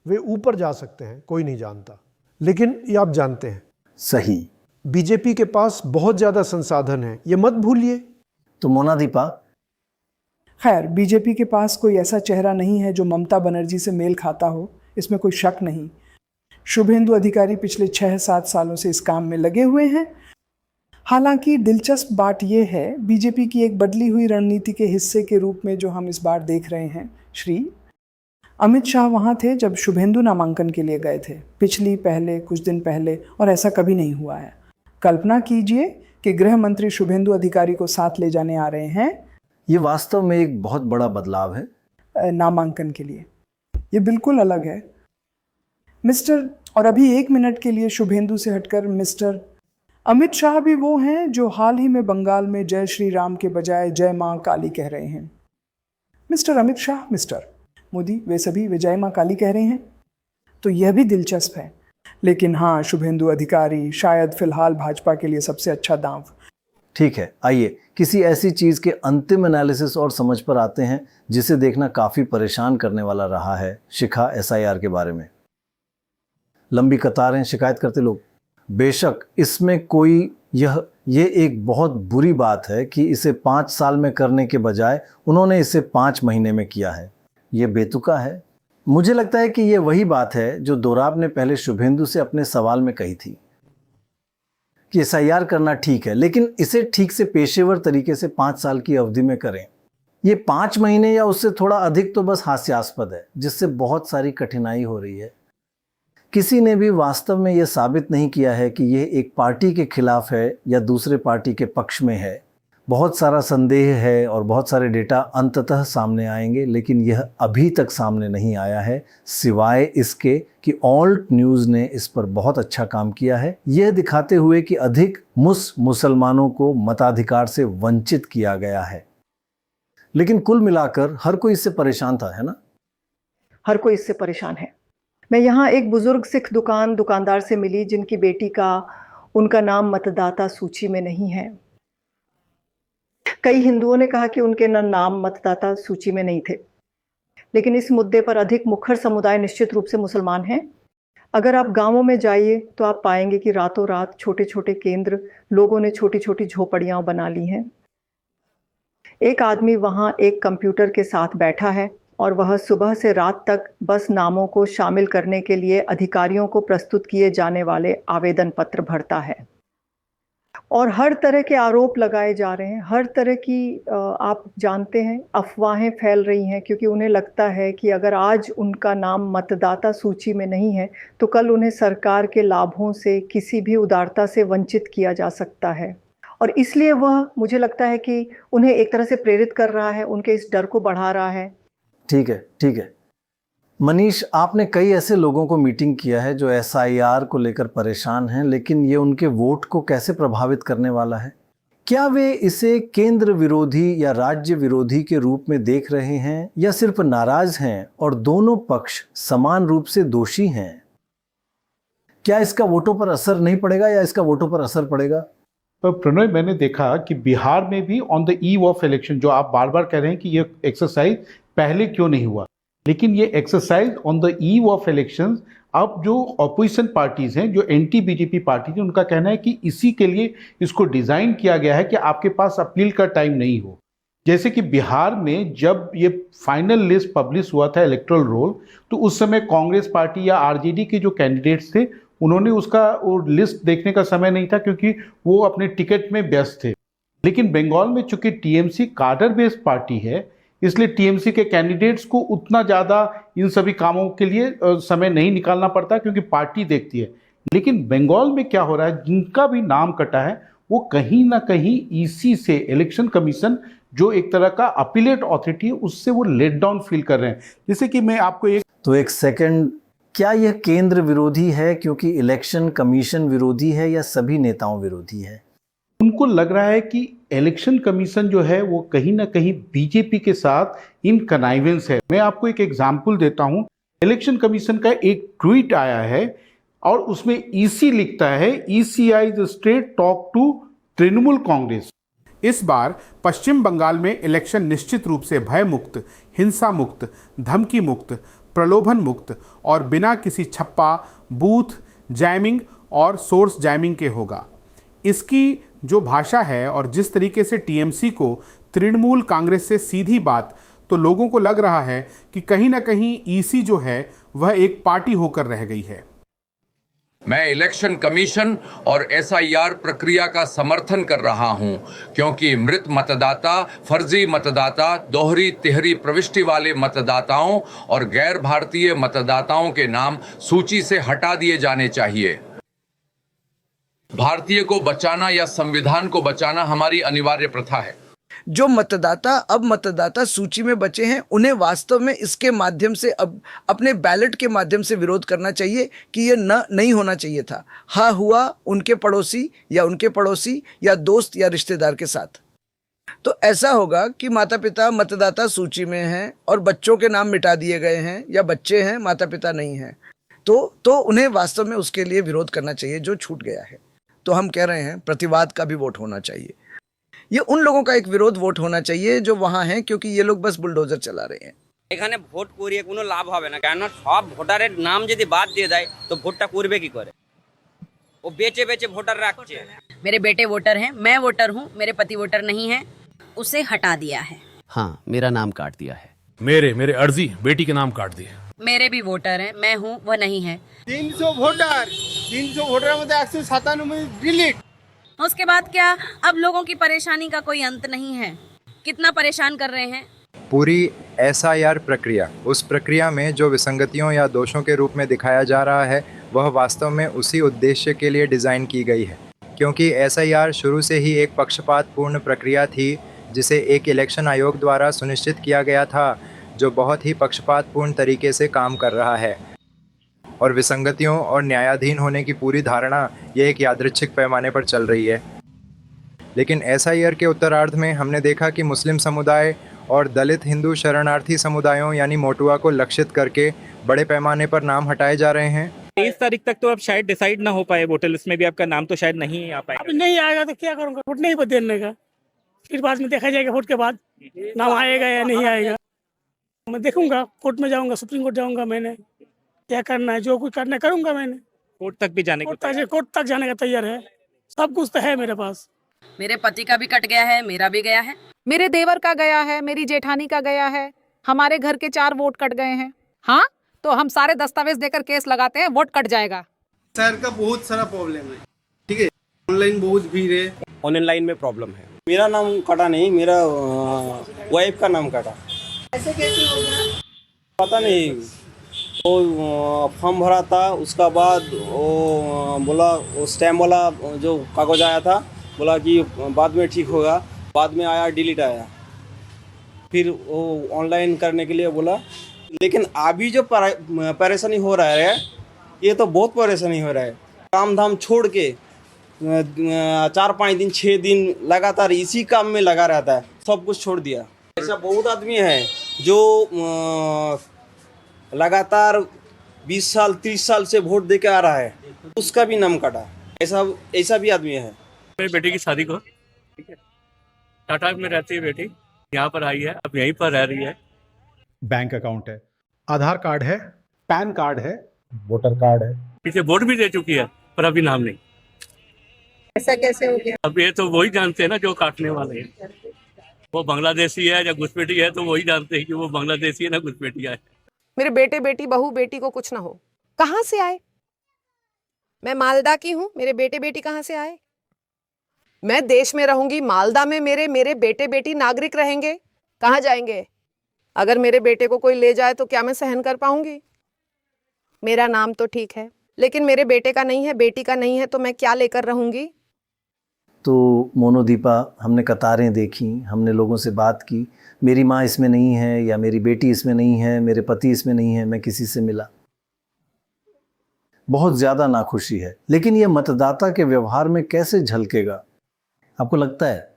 वे ऊपर जा सकते हैं, कोई नहीं जानता, लेकिन ये आप जानते हैं। सही, बीजेपी के पास बहुत ज्यादा संसाधन है, ये मत भूलिए। तो मोनादीपा, खैर, बीजेपी के पास कोई ऐसा चेहरा नहीं है जो ममता बनर्जी से मेल खाता हो, इसमें कोई शक नहीं। शुभेंदु अधिकारी पिछले 6-7 सालों से इस काम में लगे हुए हैं। हालांकि दिलचस्प बात यह है, बीजेपी की एक बदली हुई रणनीति के हिस्से के रूप में जो हम इस बार देख रहे हैं, श्री अमित शाह वहाँ थे जब शुभेंदु नामांकन के लिए गए थे, कुछ दिन पहले, और ऐसा कभी नहीं हुआ है। कल्पना कीजिए कि गृह मंत्री शुभेंदु अधिकारी को साथ ले जाने आ रहे हैं। ये वास्तव में एक बहुत बड़ा बदलाव है नामांकन के लिए। ये बिल्कुल अलग है मिस्टर, और अभी 1 मिनट के लिए शुभेंदु से हटकर मिस्टर अमित शाह भी वो हैं जो हाल ही में बंगाल में जय श्री राम के बजाय जय मां काली कह रहे हैं। मिस्टर अमित शाह, मिस्टर मोदी, वे सभी वे जय मां काली कह रहे हैं। तो यह भी दिलचस्प है। लेकिन हाँ, शुभेंदु अधिकारी शायद फिलहाल भाजपा के लिए सबसे अच्छा दांव। ठीक है, आइए किसी ऐसी चीज के अंतिम एनालिसिस और समझ पर आते हैं जिसे देखना काफी परेशान करने वाला रहा है। शिखा एसआईआर के बारे में लंबी कतारें, शिकायत करते लोग। बेशक इसमें कोई ये एक बहुत बुरी बात है कि इसे 5 साल में करने के बजाय उन्होंने इसे 5 महीने में किया है। ये बेतुका है। मुझे लगता है कि ये वही बात है जो दोराब ने पहले शुभेंदु से अपने सवाल में कही थी कि एसआईआर करना ठीक है, लेकिन इसे ठीक से पेशेवर तरीके से 5 साल की अवधि में करें। ये 5 महीने या उससे थोड़ा अधिक तो बस हास्यास्पद है, जिससे बहुत सारी कठिनाई हो रही है। किसी ने भी वास्तव में यह साबित नहीं किया है कि यह एक पार्टी के खिलाफ है या दूसरे पार्टी के पक्ष में है। बहुत सारा संदेह है और बहुत सारे डेटा अंततः सामने आएंगे, लेकिन यह अभी तक सामने नहीं आया है, सिवाय इसके कि ऑल्ट न्यूज़ ने इस पर बहुत अच्छा काम किया है, यह दिखाते हुए कि अधिक मुसलमानों को मताधिकार से वंचित किया गया है। लेकिन कुल मिलाकर हर कोई इससे परेशान था, है ना? हर कोई इससे परेशान है। मैं यहाँ एक बुजुर्ग सिख दुकानदार से मिली जिनकी बेटी का उनका नाम मतदाता सूची में नहीं है। कई हिंदुओं ने कहा कि उनके नाम मतदाता सूची में नहीं थे, लेकिन इस मुद्दे पर अधिक मुखर समुदाय निश्चित रूप से मुसलमान हैं। अगर आप गांवों में जाइए तो आप पाएंगे कि रातों रात छोटे छोटे केंद्र लोगों ने छोटी छोटी झोपड़ियां बना ली हैं। एक आदमी वहां एक कंप्यूटर के साथ बैठा है और वह सुबह से रात तक बस नामों को शामिल करने के लिए अधिकारियों को प्रस्तुत किए जाने वाले आवेदन पत्र भरता है। और हर तरह के आरोप लगाए जा रहे हैं, हर तरह की आप जानते हैं अफवाहें फैल रही हैं, क्योंकि उन्हें लगता है कि अगर आज उनका नाम मतदाता सूची में नहीं है तो कल उन्हें सरकार के लाभों से किसी भी उदारता से वंचित किया जा सकता है। और इसलिए वह, मुझे लगता है कि उन्हें एक तरह से प्रेरित कर रहा है, उनके इस डर को बढ़ा रहा है। ठीक है मनीष, आपने कई ऐसे लोगों को मीटिंग किया है जो SIR को लेकर परेशान हैं, लेकिन ये उनके वोट को कैसे प्रभावित करने वाला है? क्या वे इसे केंद्र विरोधी या राज्य विरोधी के रूप में देख रहे हैं या सिर्फ नाराज हैं और दोनों पक्ष समान रूप से दोषी हैं? क्या इसका वोटों पर असर नहीं पड़ेगा या इसका वोटों पर असर पड़ेगा? तो प्रणय, मैंने देखा कि बिहार में भी on the eve of election, जो आप बार बार कह रहे हैं कि ये एक्सरसाइज पहले क्यों नहीं हुआ, लेकिन ये exercise on the eve of elections, अब जो अपोजिशन पार्टीज हैं, जो एंटी बीजेपी पार्टीज हैं, उनका कहना है कि इसी के लिए इसको डिजाइन किया गया है कि आपके पास अपील का टाइम नहीं हो। जैसे कि बिहार में जब ये फाइनल लिस्ट पब्लिश हुआ था इलेक्टोरल रोल, तो उस समय कांग्रेस पार्टी या RJD के जो कैंडिडेट्स थे उन्होंने उसका लिस्ट देखने का समय नहीं था, क्योंकि वो अपने टिकट में व्यस्त थे। लेकिन बंगाल में चूंकि TMC कार्डर बेस्ड पार्टी है, इसलिए TMC के कैंडिडेट्स को उतना ज़्यादा इन सभी कामों के लिए समय नहीं निकालना पड़ता, क्योंकि पार्टी देखती है। लेकिन बंगाल में क्या हो रहा है, जिनका भी नाम कटा है वो कहीं ना कहीं EC से, इलेक्शन कमीशन जो एक तरह का अपीलेट अथॉरिटी है, उससे वो लेट डाउन फील कर रहे हैं। जैसे कि मैं आपको एक सेकंड, क्या यह केंद्र विरोधी है क्योंकि इलेक्शन कमीशन विरोधी है या सभी नेताओं विरोधी है? उनको लग रहा है कि इलेक्शन कमीशन जो है वो कहीं ना कहीं बीजेपी के साथ इन कनाइवेंस है। मैं आपको एक एग्जांपल देता हूं। इलेक्शन कमीशन का एक ट्वीट आया है और उसमें EC लिखता है, ECI is straight talk to Trinamool Congress. इस बार पश्चिम बंगाल में इलेक्शन निश्चित रूप से भय मुक्त, हिंसा मुक्त, धमकी मुक्त, प्रलोभन मुक्त और बिना किसी छप्पा, बूथ जैमिंग और सोर्स जैमिंग के होगा। इसकी जो भाषा है और जिस तरीके से TMC को तृणमूल कांग्रेस से सीधी बात, तो लोगों को लग रहा है कि कहीं ना कहीं EC जो है वह एक पार्टी होकर रह गई है। मैं इलेक्शन कमीशन और SIR प्रक्रिया का समर्थन कर रहा हूं, क्योंकि मृत मतदाता, फर्जी मतदाता, दोहरी तिहरी प्रविष्टि वाले मतदाताओं और गैर भारतीय मतदाताओं के नाम सूची से हटा दिए जाने चाहिए। भारतीय को बचाना या संविधान को बचाना हमारी अनिवार्य प्रथा है। जो मतदाता अब मतदाता सूची में बचे हैं, उन्हें वास्तव में इसके माध्यम से अब अपने बैलेट के माध्यम से विरोध करना चाहिए कि ये नहीं होना चाहिए था। हाँ, हुआ उनके पड़ोसी या दोस्त या रिश्तेदार के साथ। तो ऐसा होगा कि माता पिता मतदाता सूची में हैं और बच्चों के नाम मिटा दिए गए हैं, या बच्चे हैं माता पिता नहीं हैं, तो उन्हें वास्तव में उसके लिए विरोध करना चाहिए जो छूट गया है। तो हम कह रहे हैं प्रतिवाद का भी वोट होना चाहिए। ये उन लोगों का एक विरोध वोट होना चाहिए जो वहां हैं, क्योंकि ये लोग बस बुलडोजर चला रहे हैं। এখানে ভোট করিয়ে কোনো লাভ হবে না, কেন সব ভোটারের নাম যদি বাদ দিয়ে দেয় তো ভোটটা করবে কি করে? ও বেচে বেচে ভোটার রাখছে। मेरे बेटे वोटर हैं, मैं वोटर हूँ, मेरे पति वोटर नहीं है, उसे हटा दिया है। हाँ, मेरा नाम काट दिया है। मेरे अर्जी बेटी के नाम काट दिए। मेरे भी वोटर हैं, मैं हूँ, वह नहीं है। 300 वोटर में 197 डिलीट। उसके बाद क्या? अब लोगों की परेशानी का कोई अंत नहीं है। कितना परेशान कर रहे हैं। पूरी SIR प्रक्रिया, उस प्रक्रिया में जो विसंगतियों या दोषों के रूप में दिखाया जा रहा है, वह वास्तव में उसी उद्देश्य के लिए डिज़ाइन की गई है, क्योंकि SIR शुरू से ही एक पक्षपातपूर्ण प्रक्रिया थी, जिसे एक इलेक्शन आयोग द्वारा सुनिश्चित किया गया था, जो बहुत ही पक्षपातपूर्ण तरीके से काम कर रहा है। और विसंगतियों और न्यायाधीन होने की पूरी धारणा ये एक यादृच्छिक पैमाने पर चल रही है। लेकिन SIR के उत्तरार्ध में हमने देखा कि मुस्लिम समुदाय और दलित हिंदू शरणार्थी समुदायों यानी मोटुआ को लक्षित करके बड़े पैमाने पर नाम हटाए जा रहे हैं। 23 तारीख तक तो अब शायद डिसाइड ना हो पाए, वोटर लिस्ट में भी आपका नाम तो शायद नहीं आ पाएगा। अब नहीं आएगा तो क्या करूँगा, वोट नहीं बदलने का, फिर बाद में देखा जाएगा वोट के बाद नाम आएगा या नहीं आएगा। मैं देखूंगा, कोर्ट में जाऊंगा, सुप्रीम कोर्ट जाऊंगा, मैंने क्या करना है, जो कुछ करना है करूंगा। मैंने कोर्ट तक भी जाने कोर्ट तक जाने का तैयार है, सब कुछ तो है मेरे पास। मेरे पति का भी कट गया है, मेरा भी गया है, मेरे देवर का गया है, मेरी जेठानी का गया है, हमारे घर के 4 वोट कट गए हैं। हाँ, तो हम सारे दस्तावेज देकर केस लगाते हैं, वोट कट जाएगा। शहर का बहुत सारा प्रॉब्लम है, ठीक है, ऑनलाइन बहुत भीड़ है, ऑनलाइन में प्रॉब्लम है। मेरा नाम कटा नहीं, मेरा वाइफ का नाम कटा। ऐसे कैसे हो गया पता नहीं, वो फॉर्म भरा था, उसका बाद वो बोला, वो स्टैम्प वाला जो कागज आया था बोला कि बाद में ठीक होगा, बाद में आया डिलीट आया, फिर वो ऑनलाइन करने के लिए बोला। लेकिन अभी जो परेशानी हो रहा है, ये तो बहुत परेशानी हो रहा है। काम धाम छोड़ के 4-5 दिन 6 दिन लगातार इसी काम में लगा रहता है, सब कुछ छोड़ दिया। ऐसा बहुत आदमी है जो लगातार 20 साल 30 साल से वोट दे के आ रहा है, उसका भी नाम कटा। ऐसा भी आदमी है। मेरी बेटी की शादी को, ठीक है, टाटा में रहती है बेटी, यहाँ पर आई है, अब यहीं पर रह रही है। बैंक अकाउंट है, आधार कार्ड है, पैन कार्ड है, वोटर कार्ड है, पीछे वोट भी दे चुकी है, पर अभी नाम नहीं। ऐसा कैसे हो गया? अब ये तो वही जानते हैं ना जो काटने वाले हैं, वो बांग्लादेशी है या घुसपैठी है, तो वही जानते हैं कि वो बांग्लादेशी है ना घुसपैठी है। मेरे बेटे बेटी बहू बेटी को कुछ ना हो, कहाँ से आए? मैं मालदा की हूँ, मेरे बेटे बेटी कहाँ से आए? मैं देश में रहूंगी, मालदा में मेरे बेटे बेटी नागरिक रहेंगे, कहाँ जाएंगे? अगर मेरे बेटे को कोई ले जाए तो क्या मैं सहन कर पाऊंगी? मेरा नाम तो ठीक है, लेकिन मेरे बेटे का नहीं है, बेटी का नहीं है, तो मैं क्या लेकर रहूंगी? तो मोनोदीपा, हमने कतारें देखी, हमने लोगों से बात की, मेरी माँ इसमें नहीं है या मेरी बेटी इसमें नहीं है, मेरे पति इसमें नहीं है, मैं किसी से मिला, बहुत ज़्यादा नाखुशी है। लेकिन ये मतदाता के व्यवहार में कैसे झलकेगा, आपको लगता है?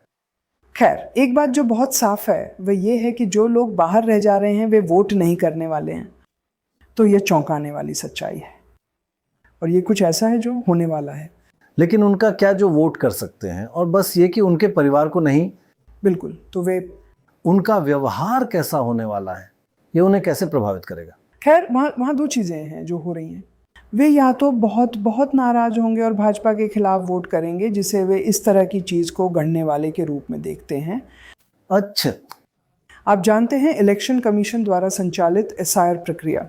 खैर, एक बात जो बहुत साफ है वह ये है कि जो लोग बाहर रह जा रहे हैं वे वोट नहीं करने वाले हैं। तो यह चौंकाने वाली सच्चाई है, और ये कुछ ऐसा है जो होने वाला है। लेकिन उनका क्या जो वोट कर सकते हैं, और बस ये कि उनके परिवार को नहीं। बिल्कुल, तो वे, उनका व्यवहार कैसा होने वाला है, ये उन्हें कैसे प्रभावित करेगा? खैर, वहाँ 2 चीज़ें हैं जो हो रही हैं। वे या तो बहुत बहुत नाराज होंगे और भाजपा के खिलाफ वोट करेंगे, जिसे वे इस तरह की चीज़ को गढ़ने वाले के रूप में देखते हैं। अच्छा, आप जानते हैं इलेक्शन कमीशन द्वारा संचालित SIR प्रक्रिया,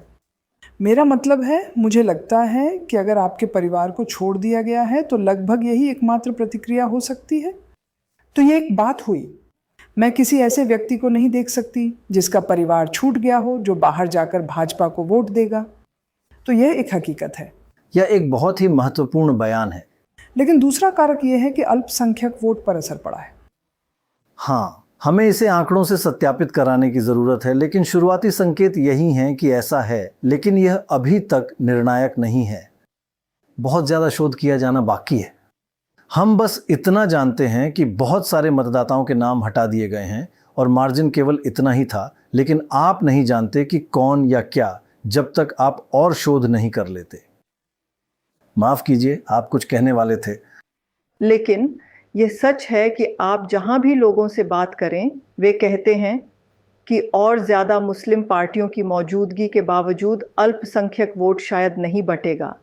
मेरा मतलब है, मुझे लगता है कि अगर आपके परिवार को छोड़ दिया गया है तो लगभग यही एकमात्र प्रतिक्रिया हो सकती है। तो ये एक बात हुई। मैं किसी ऐसे व्यक्ति को नहीं देख सकती जिसका परिवार छूट गया हो, जो बाहर जाकर भाजपा को वोट देगा। तो यह एक हकीकत है। यह एक बहुत ही महत्वपूर्ण बयान है। लेकिन दूसरा कारक यह है कि अल्पसंख्यक वोट पर असर पड़ा है। हाँ, हमें इसे आंकड़ों से सत्यापित कराने की ज़रूरत है, लेकिन शुरुआती संकेत यही हैं कि ऐसा है, लेकिन यह अभी तक निर्णायक नहीं है। बहुत ज़्यादा शोध किया जाना बाकी है। हम बस इतना जानते हैं कि बहुत सारे मतदाताओं के नाम हटा दिए गए हैं और मार्जिन केवल इतना ही था, लेकिन आप नहीं जानते कि कौन या क्या, जब तक आप और शोध नहीं कर लेते। माफ़ कीजिए, आप कुछ कहने वाले थे। लेकिन ये सच है कि आप जहां भी लोगों से बात करें, वे कहते हैं कि और ज़्यादा मुस्लिम पार्टियों की मौजूदगी के बावजूद अल्पसंख्यक वोट शायद नहीं बटेगा,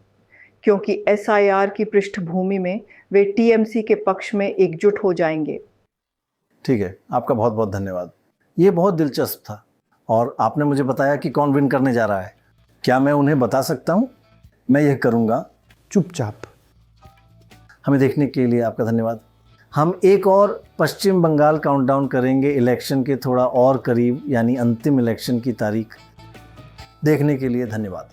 क्योंकि SIR की पृष्ठभूमि में वे TMC के पक्ष में एकजुट हो जाएंगे। ठीक है, आपका बहुत बहुत धन्यवाद। ये बहुत दिलचस्प था, और आपने मुझे बताया कि कौन विन करने जा रहा है। क्या मैं उन्हें बता सकता हूँ? मैं यह करूँगा चुपचाप। हमें देखने के लिए आपका धन्यवाद। हम एक और पश्चिम बंगाल काउंटडाउन करेंगे इलेक्शन के थोड़ा और करीब, यानी अंतिम इलेक्शन की तारीख। देखने के लिए धन्यवाद।